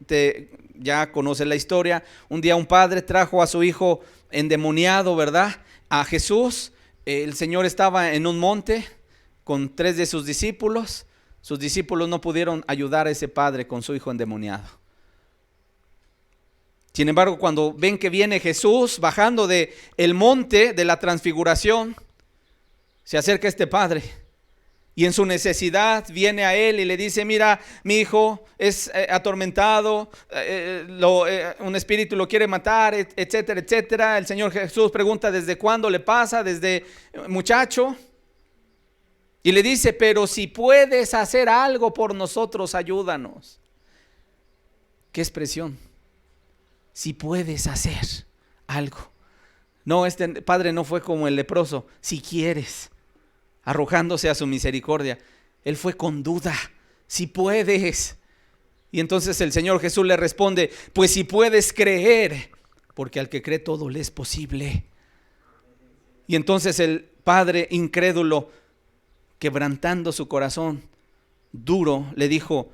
ya conoces la historia. Un día un padre trajo a su hijo endemoniado, ¿verdad?, a Jesús. El Señor estaba en un monte con 3 de sus discípulos. Sus discípulos no pudieron ayudar a ese padre con su hijo endemoniado. Sin embargo, cuando ven que viene Jesús bajando de el monte de la transfiguración, se acerca este padre y en su necesidad viene a él y le dice, mira, mi hijo es atormentado, un espíritu lo quiere matar, etcétera, etcétera. El Señor Jesús pregunta, ¿desde cuándo le pasa? Desde muchacho. Y le dice, pero si puedes hacer algo por nosotros, ayúdanos. ¿Qué expresión? Si puedes hacer algo. No, este padre no fue como el leproso, si quieres, arrojándose a su misericordia. Él fue con duda, si puedes. Y entonces el Señor Jesús le responde, pues si puedes creer, porque al que cree todo le es posible. Y entonces el padre incrédulo, quebrantando su corazón duro, le dijo,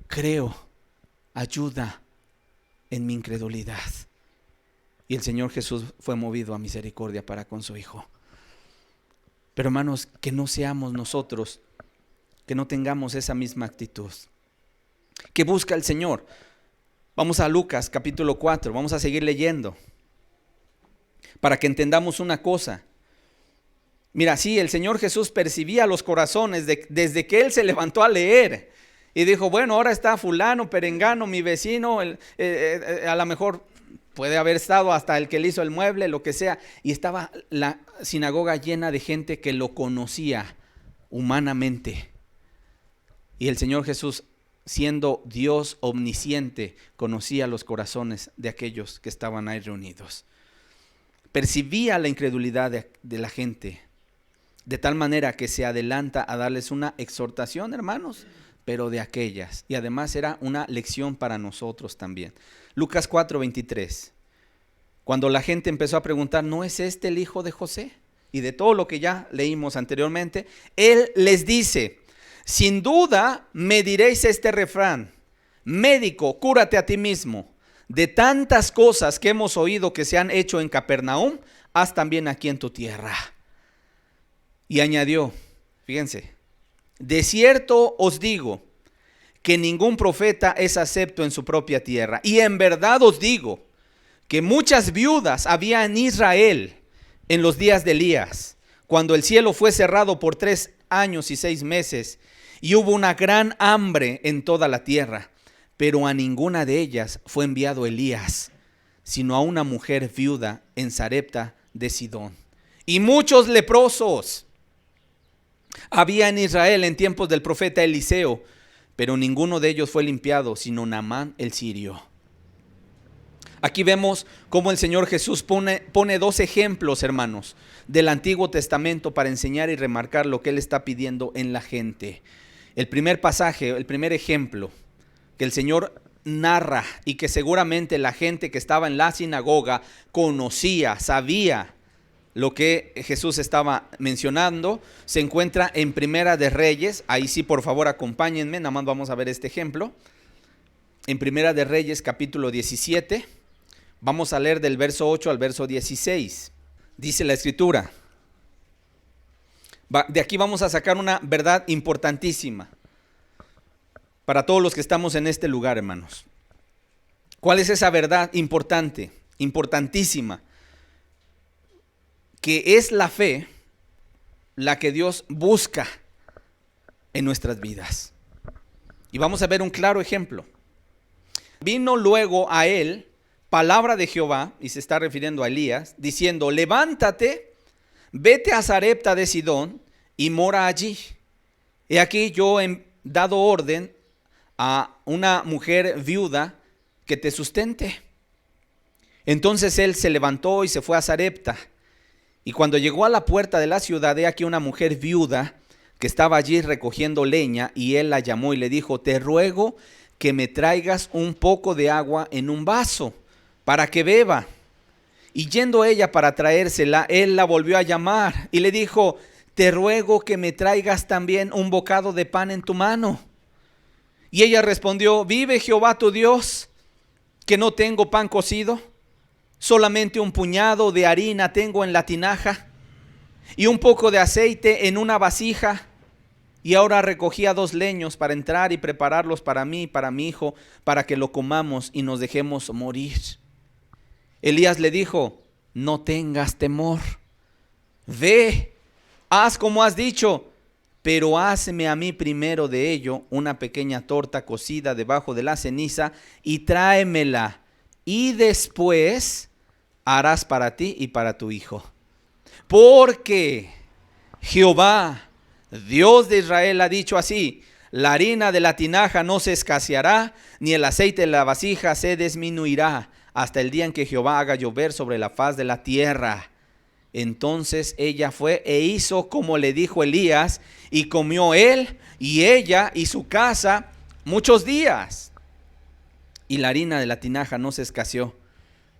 creo, ayuda en mi incredulidad. Y el Señor Jesús fue movido a misericordia para con su hijo. Pero hermanos, que no seamos nosotros, que no tengamos esa misma actitud. ¿Qué busca el Señor? Vamos a Lucas capítulo 4, vamos a seguir leyendo para que entendamos una cosa. Mira, sí, el Señor Jesús percibía los corazones desde que Él se levantó a leer. Y dijo, bueno, ahora está fulano, perengano, mi vecino, a lo mejor puede haber estado hasta el que le hizo el mueble, lo que sea. Y estaba la sinagoga llena de gente que lo conocía humanamente. Y el Señor Jesús, siendo Dios omnisciente, conocía los corazones de aquellos que estaban ahí reunidos. Percibía la incredulidad de la gente, de tal manera que se adelanta a darles una exhortación, hermanos, pero de aquellas. Y además era una lección para nosotros también. Lucas 4:23. Cuando la gente empezó a preguntar, ¿no es este el hijo de José? Y de todo lo que ya leímos anteriormente, Él les dice, sin duda me diréis este refrán, médico, cúrate a ti mismo. De tantas cosas que hemos oído que se han hecho en Capernaum, haz también aquí en tu tierra. Y añadió, fíjense, de cierto os digo que ningún profeta es acepto en su propia tierra. Y en verdad os digo que muchas viudas había en Israel en los días de Elías, cuando el cielo fue cerrado por 3 años y 6 meses, y hubo una gran hambre en toda la tierra. Pero a ninguna de ellas fue enviado Elías, sino a una mujer viuda en Sarepta de Sidón. Y muchos leprosos había en Israel en tiempos del profeta Eliseo, pero ninguno de ellos fue limpiado, sino Naamán el sirio. Aquí vemos cómo el Señor Jesús pone 2 ejemplos, hermanos, del Antiguo Testamento para enseñar y remarcar lo que Él está pidiendo en la gente. El primer pasaje, el primer ejemplo que el Señor narra y que seguramente la gente que estaba en la sinagoga conocía, sabía lo que Jesús estaba mencionando, se encuentra en Primera de Reyes. Ahí sí, por favor, acompáñenme, nada más vamos a ver este ejemplo. En Primera de Reyes, capítulo 17, vamos a leer del verso 8 al verso 16. Dice la Escritura. De aquí vamos a sacar una verdad importantísima para todos los que estamos en este lugar, hermanos. ¿Cuál es esa verdad importante, importantísima? Que es la fe la que Dios busca en nuestras vidas. Y vamos a ver un claro ejemplo. Vino luego a él palabra de Jehová, y se está refiriendo a Elías, diciendo, levántate, vete a Sarepta de Sidón y mora allí. He aquí yo he dado orden a una mujer viuda que te sustente. Entonces él se levantó y se fue a Sarepta. Y cuando llegó a la puerta de la ciudad, he aquí una mujer viuda que estaba allí recogiendo leña, y él la llamó y le dijo, te ruego que me traigas un poco de agua en un vaso para que beba. Y yendo ella para traérsela, él la volvió a llamar y le dijo, te ruego que me traigas también un bocado de pan en tu mano. Y ella respondió, vive Jehová tu Dios, que no tengo pan cocido, solamente un puñado de harina tengo en la tinaja y un poco de aceite en una vasija. Y ahora recogía 2 leños para entrar y prepararlos para mí y para mi hijo, para que lo comamos y nos dejemos morir. Elías le dijo, no tengas temor, ve, haz como has dicho, pero hazme a mí primero de ello una pequeña torta cocida debajo de la ceniza y tráemela, y después harás para ti y para tu hijo. Porque Jehová, Dios de Israel, ha dicho así, la harina de la tinaja no se escaseará, ni el aceite de la vasija se disminuirá, hasta el día en que Jehová haga llover sobre la faz de la tierra. Entonces ella fue e hizo como le dijo Elías, y comió él y ella y su casa muchos días. Y la harina de la tinaja no se escaseó,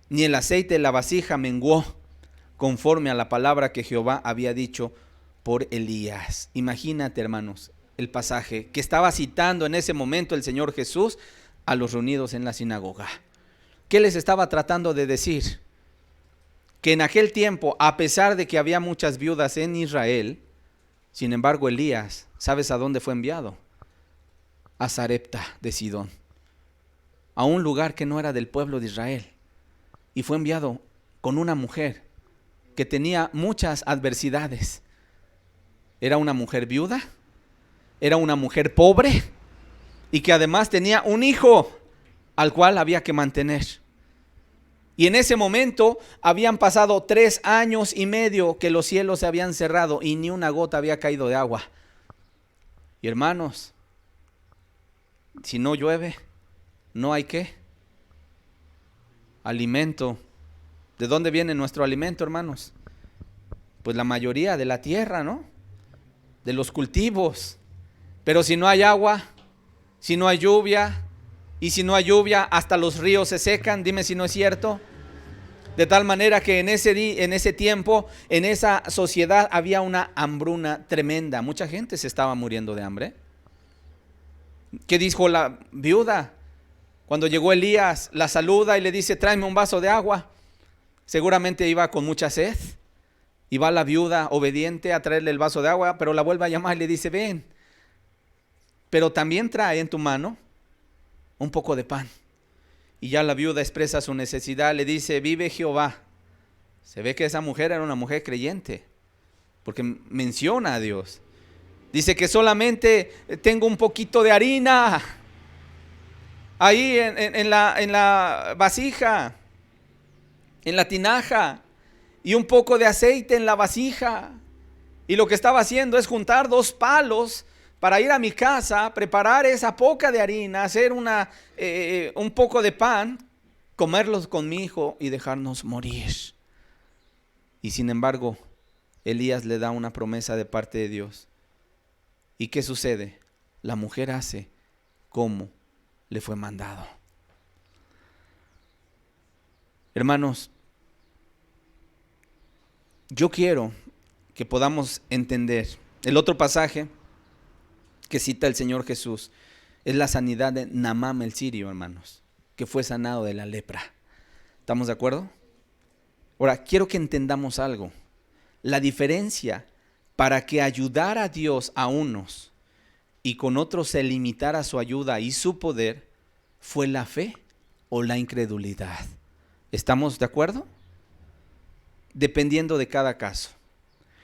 ni el aceite de la vasija menguó, conforme a la palabra que Jehová había dicho por Elías. Imagínate, hermanos, el pasaje que estaba citando en ese momento el Señor Jesús a los reunidos en la sinagoga. ¿Qué les estaba tratando de decir? Que en aquel tiempo, a pesar de que había muchas viudas en Israel, sin embargo Elías, ¿sabes a dónde fue enviado? A Sarepta de Sidón, a un lugar que no era del pueblo de Israel, y fue enviado con una mujer que tenía muchas adversidades, Era una mujer viuda, era una mujer pobre y que además tenía un hijo al cual había que mantener. Y en ese momento habían pasado 3 años y medio que los cielos se habían cerrado y ni una gota había caído de agua. Y hermanos, si no llueve, no hay ¿qué? Alimento. ¿De dónde viene nuestro alimento, hermanos? Pues la mayoría de la tierra, ¿no? De los cultivos. Pero si no hay agua, si no hay lluvia, y si no hay lluvia, hasta los ríos se secan. Dime si no es cierto. De tal manera que en ese tiempo, en esa sociedad había una hambruna tremenda. Mucha gente se estaba muriendo de hambre. ¿Qué dijo la viuda? Cuando llegó Elías, la saluda y le dice, tráeme un vaso de agua. Seguramente iba con mucha sed. Y va la viuda obediente a traerle el vaso de agua, pero la vuelve a llamar y le dice, ven. Pero también trae en tu mano un poco de pan. Y ya la viuda expresa su necesidad, le dice, vive Jehová. Se ve que esa mujer era una mujer creyente, porque menciona a Dios. Dice que solamente tengo un poquito de harina ahí en la vasija, en la tinaja, y un poco de aceite en la vasija. Y lo que estaba haciendo es juntar 2 palos para ir a mi casa, preparar esa poca de harina, hacer un poco de pan, comerlos con mi hijo y dejarnos morir. Y sin embargo, Elías le da una promesa de parte de Dios. ¿Y qué sucede? La mujer hace como le fue mandado. Hermanos, yo quiero que podamos entender. El otro pasaje que cita el Señor Jesús es la sanidad de Naamán el sirio, hermanos, que fue sanado de la lepra. ¿Estamos de acuerdo? Ahora, quiero que entendamos algo. La diferencia para que ayudara a Dios a unos y con otros se limitara su ayuda y su poder fue la fe o la incredulidad. ¿Estamos de acuerdo? Dependiendo de cada caso.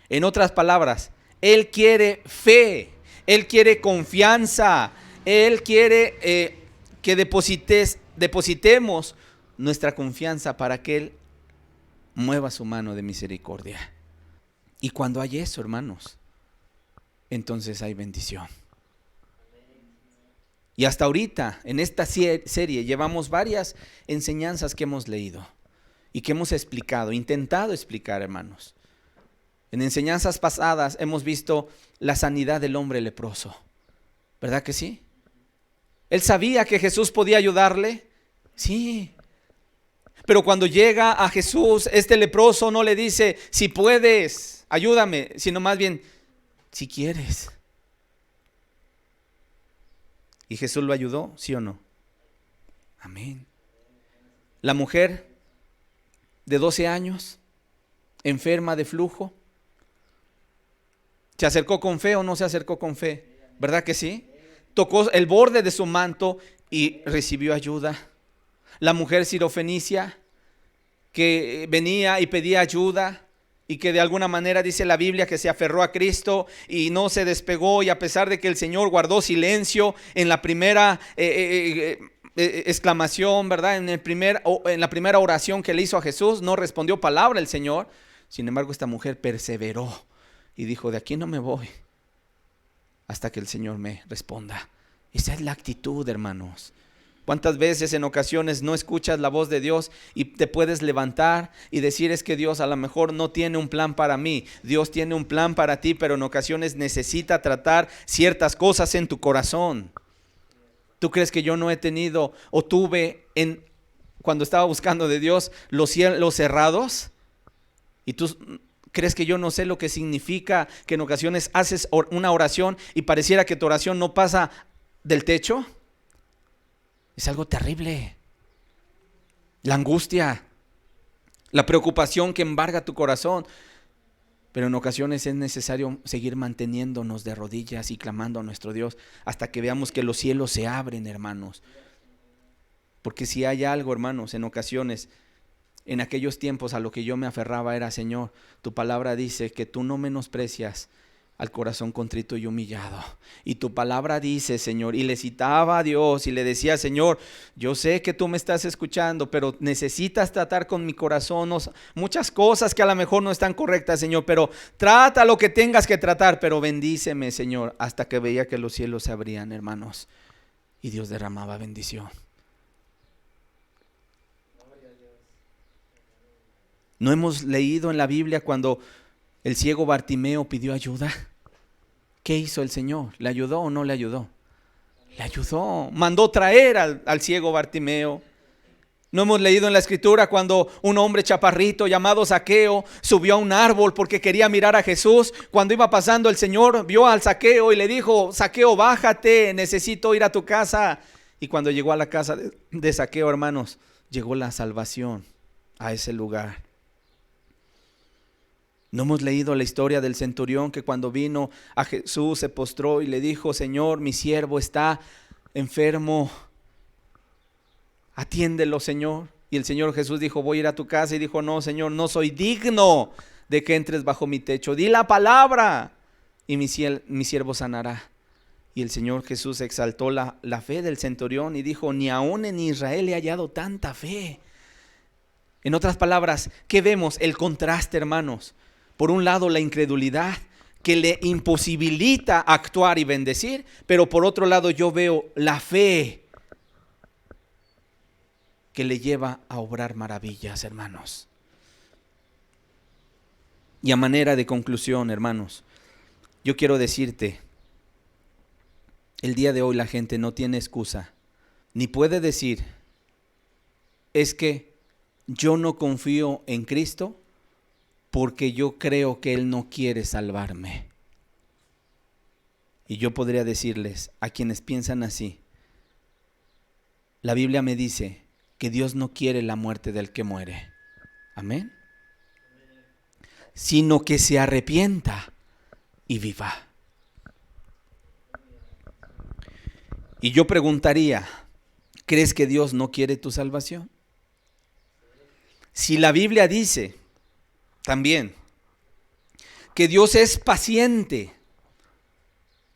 En otras palabras, Él quiere fe, Él quiere confianza, Él quiere que depositemos nuestra confianza para que Él mueva su mano de misericordia. Y cuando hay eso, hermanos, entonces hay bendición. Y hasta ahorita, en esta serie, llevamos varias enseñanzas que hemos leído y que hemos explicado, intentado explicar, hermanos. En enseñanzas pasadas hemos visto la sanidad del hombre leproso, ¿verdad que sí? ¿Él sabía que Jesús podía ayudarle? Sí. Pero cuando llega a Jesús, este leproso no le dice, si puedes, ayúdame, sino más bien, si quieres. ¿Y Jesús lo ayudó? ¿Sí o no? Amén. La mujer de 12 años, enferma de flujo, ¿se acercó con fe o no se acercó con fe? ¿Verdad que sí? Tocó el borde de su manto y recibió ayuda. La mujer sirofenicia que venía y pedía ayuda y que de alguna manera dice la Biblia que se aferró a Cristo y no se despegó, y a pesar de que el Señor guardó silencio en la primera exclamación, ¿verdad? En la primera oración que le hizo a Jesús, no respondió palabra el Señor. Sin embargo, esta mujer perseveró y dijo, de aquí no me voy hasta que el Señor me responda. Esa es la actitud, hermanos. ¿Cuántas veces en ocasiones no escuchas la voz de Dios y te puedes levantar y decir, es que Dios a lo mejor no tiene un plan para mí? Dios tiene un plan para ti, pero en ocasiones necesita tratar ciertas cosas en tu corazón. ¿Tú crees que yo no he tenido o tuve cuando estaba buscando de Dios los cielos cerrados? ¿Y tú crees que yo no sé lo que significa que en ocasiones haces una oración y pareciera que tu oración no pasa del techo? Es algo terrible. La angustia, la preocupación que embarga tu corazón. Pero en ocasiones es necesario seguir manteniéndonos de rodillas y clamando a nuestro Dios hasta que veamos que los cielos se abren, hermanos. Porque si hay algo, hermanos, en ocasiones, en aquellos tiempos a lo que yo me aferraba era, Señor, tu palabra dice que tú no menosprecias al corazón contrito y humillado. Y tu palabra dice, Señor, y le citaba a Dios y le decía, Señor, yo sé que tú me estás escuchando, pero necesitas tratar con mi corazón muchas cosas que a lo mejor no están correctas, Señor, pero trata lo que tengas que tratar, pero bendíceme, Señor, hasta que veía que los cielos se abrían, hermanos, y Dios derramaba bendición. ¿No hemos leído en la Biblia cuando el ciego Bartimeo pidió ayuda? ¿Qué hizo el Señor? ¿Le ayudó o no le ayudó? Le ayudó. Mandó traer al ciego Bartimeo. ¿No hemos leído en la escritura cuando un hombre chaparrito llamado Zaqueo subió a un árbol porque quería mirar a Jesús? Cuando iba pasando el Señor vio al Zaqueo y le dijo, Zaqueo, bájate, necesito ir a tu casa. Y cuando llegó a la casa de Zaqueo, hermanos, llegó la salvación a ese lugar. ¿No hemos leído la historia del centurión que cuando vino a Jesús se postró y le dijo, Señor, mi siervo está enfermo, atiéndelo, Señor? Y el Señor Jesús dijo, voy a ir a tu casa. Y dijo, no, Señor, no soy digno de que entres bajo mi techo. Di la palabra y mi siervo sanará. Y el Señor Jesús exaltó la fe del centurión y dijo, ni aún en Israel he hallado tanta fe. En otras palabras, ¿qué vemos? El contraste, hermanos. Por un lado, la incredulidad que le imposibilita actuar y bendecir, pero por otro lado yo veo la fe que le lleva a obrar maravillas, hermanos. Y a manera de conclusión, hermanos, yo quiero decirte, el día de hoy la gente no tiene excusa, ni puede decir, es que yo no confío en Cristo porque yo creo que Él no quiere salvarme. Y yo podría decirles a quienes piensan así, la Biblia me dice que Dios no quiere la muerte del que muere. Amén. Sino que se arrepienta y viva. Y yo preguntaría, ¿crees que Dios no quiere tu salvación? Si la Biblia dice también que Dios es paciente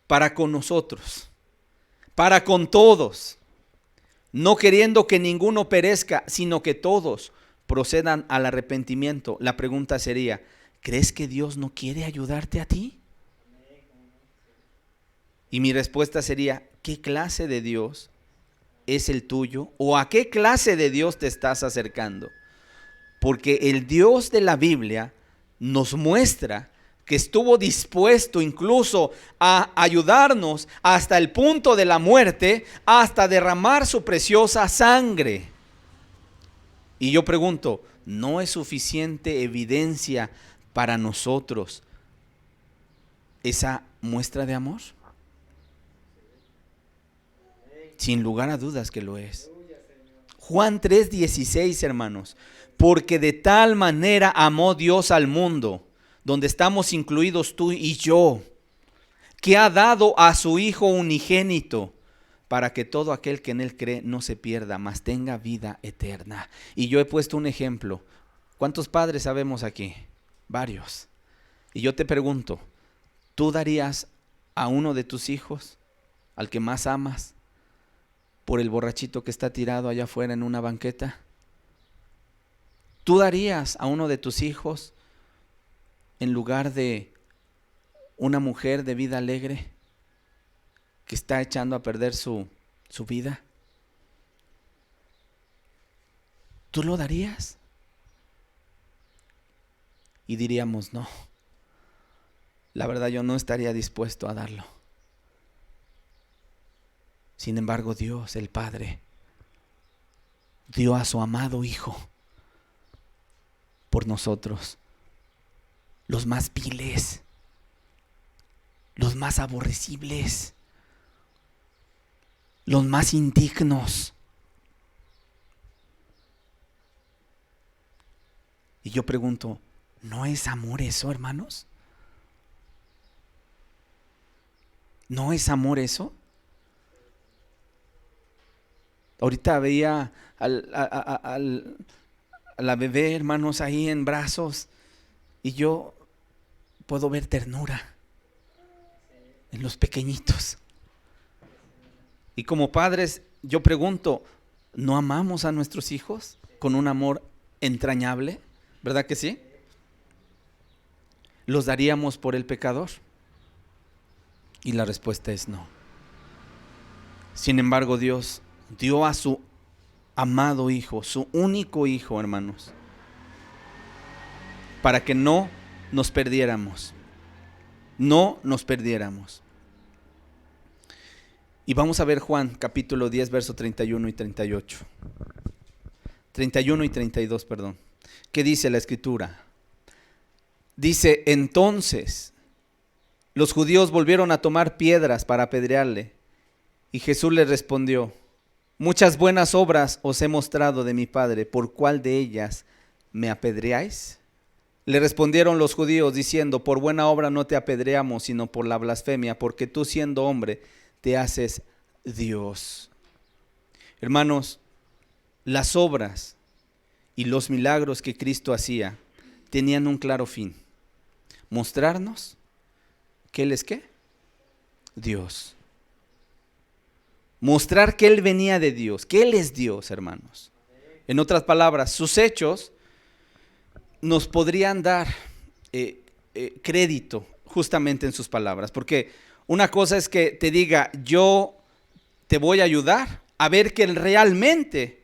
para con nosotros, para con todos, no queriendo que ninguno perezca, sino que todos procedan al arrepentimiento. La pregunta sería, ¿crees que Dios no quiere ayudarte a ti? Y mi respuesta sería, ¿qué clase de Dios es el tuyo? ¿O a qué clase de Dios te estás acercando? Porque el Dios de la Biblia nos muestra que estuvo dispuesto incluso a ayudarnos hasta el punto de la muerte, hasta derramar su preciosa sangre. Y yo pregunto, ¿no es suficiente evidencia para nosotros esa muestra de amor? Sin lugar a dudas que lo es. Juan 3:16, hermanos, porque de tal manera amó Dios al mundo, donde estamos incluidos tú y yo, que ha dado a su Hijo unigénito, para que todo aquel que en Él cree no se pierda, mas tenga vida eterna. Y yo he puesto un ejemplo. ¿Cuántos padres sabemos aquí? Varios. Y yo te pregunto, ¿tú darías a uno de tus hijos, al que más amas, por el borrachito que está tirado allá afuera en una banqueta? ¿Tú darías a uno de tus hijos en lugar de una mujer de vida alegre que está echando a perder su vida? ¿Tú lo darías? Y diríamos, no, la verdad yo no estaría dispuesto a darlo. Sin embargo, Dios, el Padre, dio a su amado Hijo por nosotros, los más viles, los más aborrecibles, los más indignos. Y yo pregunto, ¿no es amor eso, hermanos? ¿No es amor eso? Ahorita veía a la bebé, hermanos, ahí en brazos, y yo puedo ver ternura. en los pequeñitos. Y como padres, yo pregunto, ¿no amamos a nuestros hijos con un amor entrañable? ¿Verdad que sí? ¿Los daríamos por el pecador? Y la respuesta es no. Sin embargo, Dios dio a su amado Hijo, su único Hijo, hermanos, para que no nos perdiéramos. No nos perdiéramos. Y vamos a ver Juan capítulo 10, verso 31 y 38. 31 y 32, perdón. ¿Qué dice la Escritura? Dice, entonces los judíos volvieron a tomar piedras para apedrearle. Y Jesús les respondió, muchas buenas obras os he mostrado de mi Padre, ¿por cuál de ellas me apedreáis? Le respondieron los judíos diciendo, por buena obra no te apedreamos, sino por la blasfemia, porque tú siendo hombre te haces Dios. Hermanos, las obras y los milagros que Cristo hacía tenían un claro fin: mostrarnos que Él es ¿qué? Dios. Mostrar que Él venía de Dios, que Él es Dios, hermanos. En otras palabras, sus hechos nos podrían dar crédito justamente en sus palabras, porque una cosa es que te diga, yo te voy a ayudar, a ver que realmente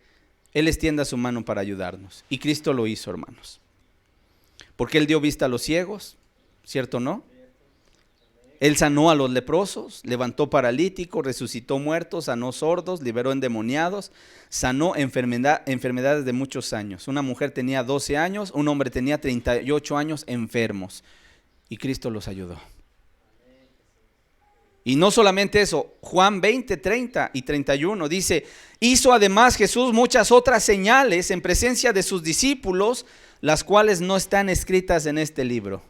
Él extienda su mano para ayudarnos. Y Cristo lo hizo, hermanos, porque Él dio vista a los ciegos, ¿cierto o no? Él sanó a los leprosos, levantó paralíticos, resucitó muertos, sanó sordos, liberó endemoniados, sanó enfermedades de muchos años. Una mujer tenía 12 años, un hombre tenía 38 años enfermos, y Cristo los ayudó. Y no solamente eso, Juan 20, 30 y 31 dice, hizo además Jesús muchas otras señales en presencia de sus discípulos, las cuales no están escritas en este libro.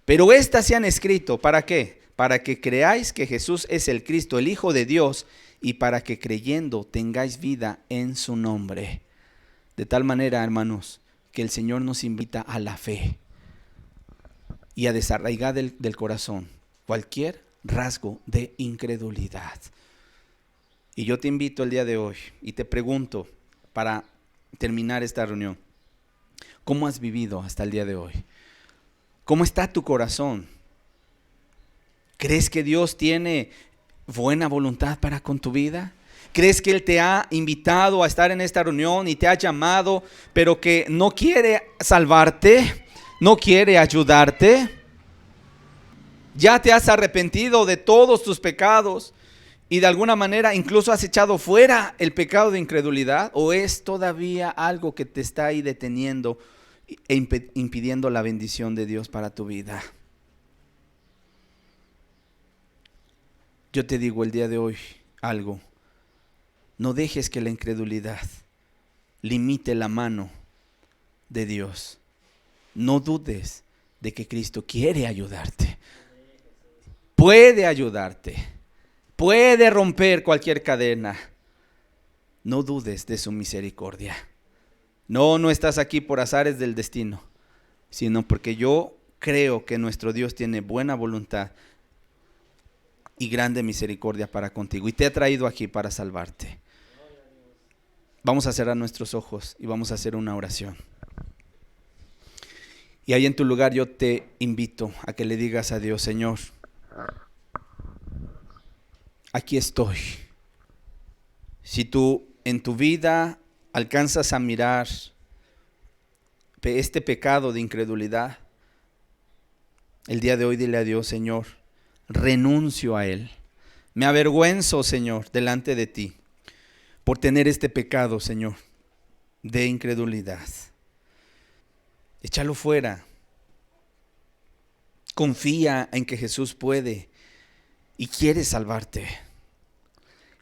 Pero estas se han escrito, ¿para qué? Para que creáis que Jesús es el Cristo, el Hijo de Dios, y para que creyendo tengáis vida en su nombre. De tal manera, hermanos, que el Señor nos invita a la fe y a desarraigar del corazón cualquier rasgo de incredulidad. Y yo te invito el día de hoy y te pregunto, para terminar esta reunión, ¿cómo has vivido hasta el día de hoy? ¿Cómo está tu corazón? ¿Crees que Dios tiene buena voluntad para con tu vida? ¿Crees que Él te ha invitado a estar en esta reunión y te ha llamado, pero que no quiere salvarte, no quiere ayudarte? ¿Ya te has arrepentido de todos tus pecados y de alguna manera incluso has echado fuera el pecado de incredulidad? ¿O es todavía algo que te está ahí deteniendo e impidiendo la bendición de Dios para tu vida? Yo te digo el día de hoy algo: no dejes que la incredulidad limite la mano de Dios. No dudes de que Cristo quiere ayudarte, puede ayudarte, puede romper cualquier cadena. No dudes de su misericordia. No estás aquí por azares del destino, sino porque yo creo que nuestro Dios tiene buena voluntad y grande misericordia para contigo, y te ha traído aquí para salvarte. Vamos a cerrar nuestros ojos y vamos a hacer una oración. Y ahí en tu lugar yo te invito a que le digas a Dios: Señor, aquí estoy. Si tú en tu vida alcanzas a mirar este pecado de incredulidad, el día de hoy dile a Dios: Señor, renuncio a él. Me avergüenzo, Señor, delante de ti por tener este pecado, Señor, de incredulidad. Échalo fuera. Confía en que Jesús puede y quiere salvarte.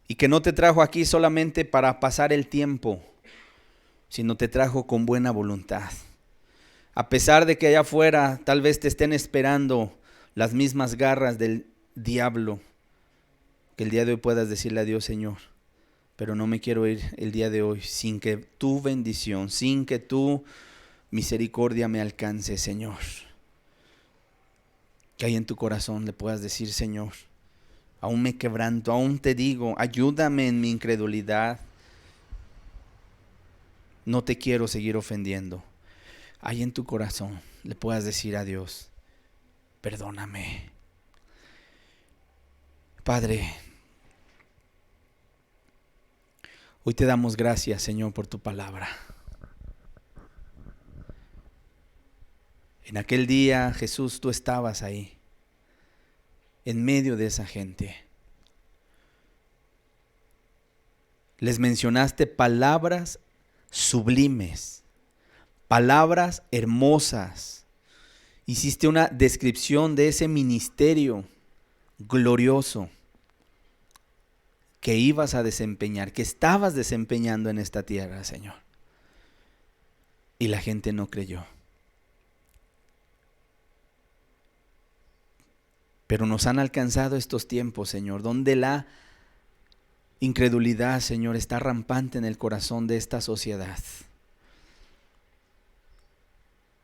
Y que no te trajo aquí solamente para pasar el tiempo, sino te trajo con buena voluntad. A pesar de que allá afuera tal vez te estén esperando las mismas garras del diablo, que el día de hoy puedas decirle a Dios: Señor, pero no me quiero ir el día de hoy sin que tu bendición, sin que tu misericordia me alcance, Señor. que hay en tu corazón le puedas decir: Señor, aún me quebranto, aún te digo, ayúdame en mi incredulidad. No te quiero seguir ofendiendo. Ahí en tu corazón le puedas decir a Dios: perdóname. Padre, hoy te damos gracias, Señor, por tu palabra. En aquel día, Jesús, tú estabas ahí, en medio de esa gente. Les mencionaste palabras sublimes, palabras hermosas. Hiciste una descripción de ese ministerio glorioso que ibas a desempeñar, que estabas desempeñando en esta tierra, Señor. Y la gente no creyó. Pero nos han alcanzado estos tiempos, Señor, donde la incredulidad, Señor, está rampante en el corazón de esta sociedad.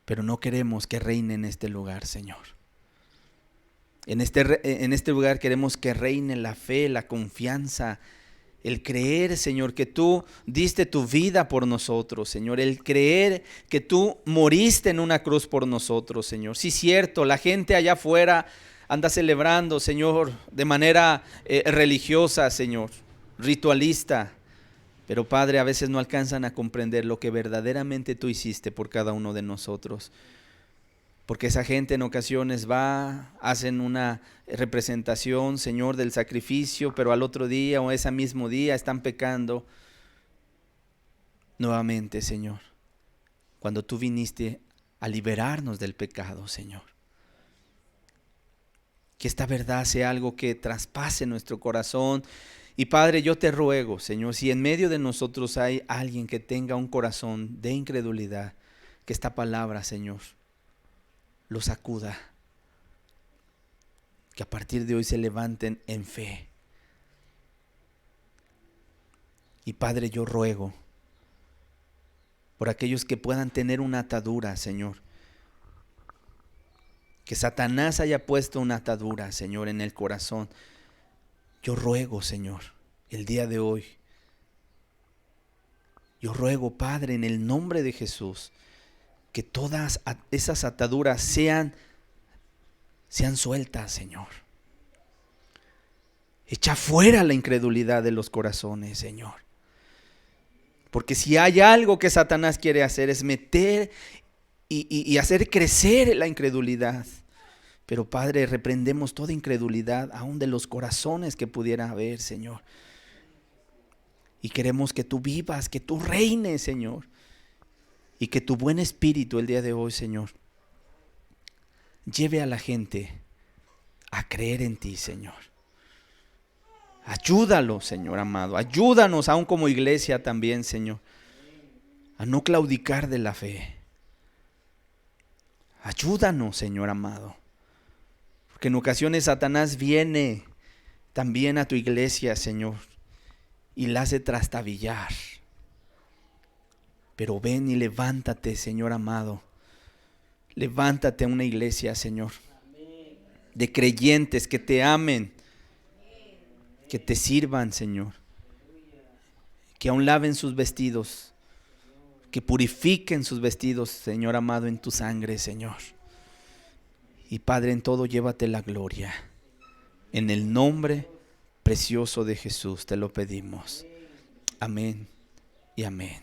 Pero no queremos que reine en este lugar, Señor. En este lugar queremos que reine la fe, la confianza, el creer, Señor, que tú diste tu vida por nosotros, Señor. El creer que tú moriste en una cruz por nosotros, Señor. Sí, cierto, la gente allá afuera anda celebrando, Señor, de manera religiosa, Señor, ritualista. Pero, Padre, a veces no alcanzan a comprender lo que verdaderamente tú hiciste por cada uno de nosotros. Porque esa gente en ocasiones hacen una representación, Señor, del sacrificio, pero al otro día o ese mismo día están pecando nuevamente, Señor. Cuando tú viniste a liberarnos del pecado, Señor. Que esta verdad sea algo que traspase nuestro corazón. Y Padre, yo te ruego, Señor, si en medio de nosotros hay alguien que tenga un corazón de incredulidad, que esta palabra, Señor, lo sacuda. Que a partir de hoy se levanten en fe. Y Padre, yo ruego por aquellos que puedan tener una atadura, Señor. Que Satanás haya puesto una atadura, Señor, en el corazón. Yo ruego, Señor, el día de hoy. Yo ruego, Padre, en el nombre de Jesús, que todas esas ataduras sean sueltas, Señor. Echa fuera la incredulidad de los corazones, Señor. Porque si hay algo que Satanás quiere hacer es meter y hacer crecer la incredulidad. Pero, Padre, reprendemos toda incredulidad, aún de los corazones que pudiera haber, Señor. Y queremos que tú vivas, que tú reines, Señor. Y que tu buen espíritu el día de hoy, Señor, lleve a la gente a creer en ti, Señor. Ayúdalo, Señor amado. Ayúdanos aún como iglesia también, Señor, a no claudicar de la fe. Ayúdanos, Señor amado. Porque en ocasiones Satanás viene también a tu iglesia, Señor, y la hace trastabillar. Pero ven y levántate, Señor amado. Levántate a una iglesia, Señor, de creyentes que te amen, que te sirvan, Señor, que aún laven sus vestidos, que purifiquen sus vestidos, Señor amado, en tu sangre, Señor. Y Padre, en todo llévate la gloria. En el nombre precioso de Jesús te lo pedimos. Amén y amén.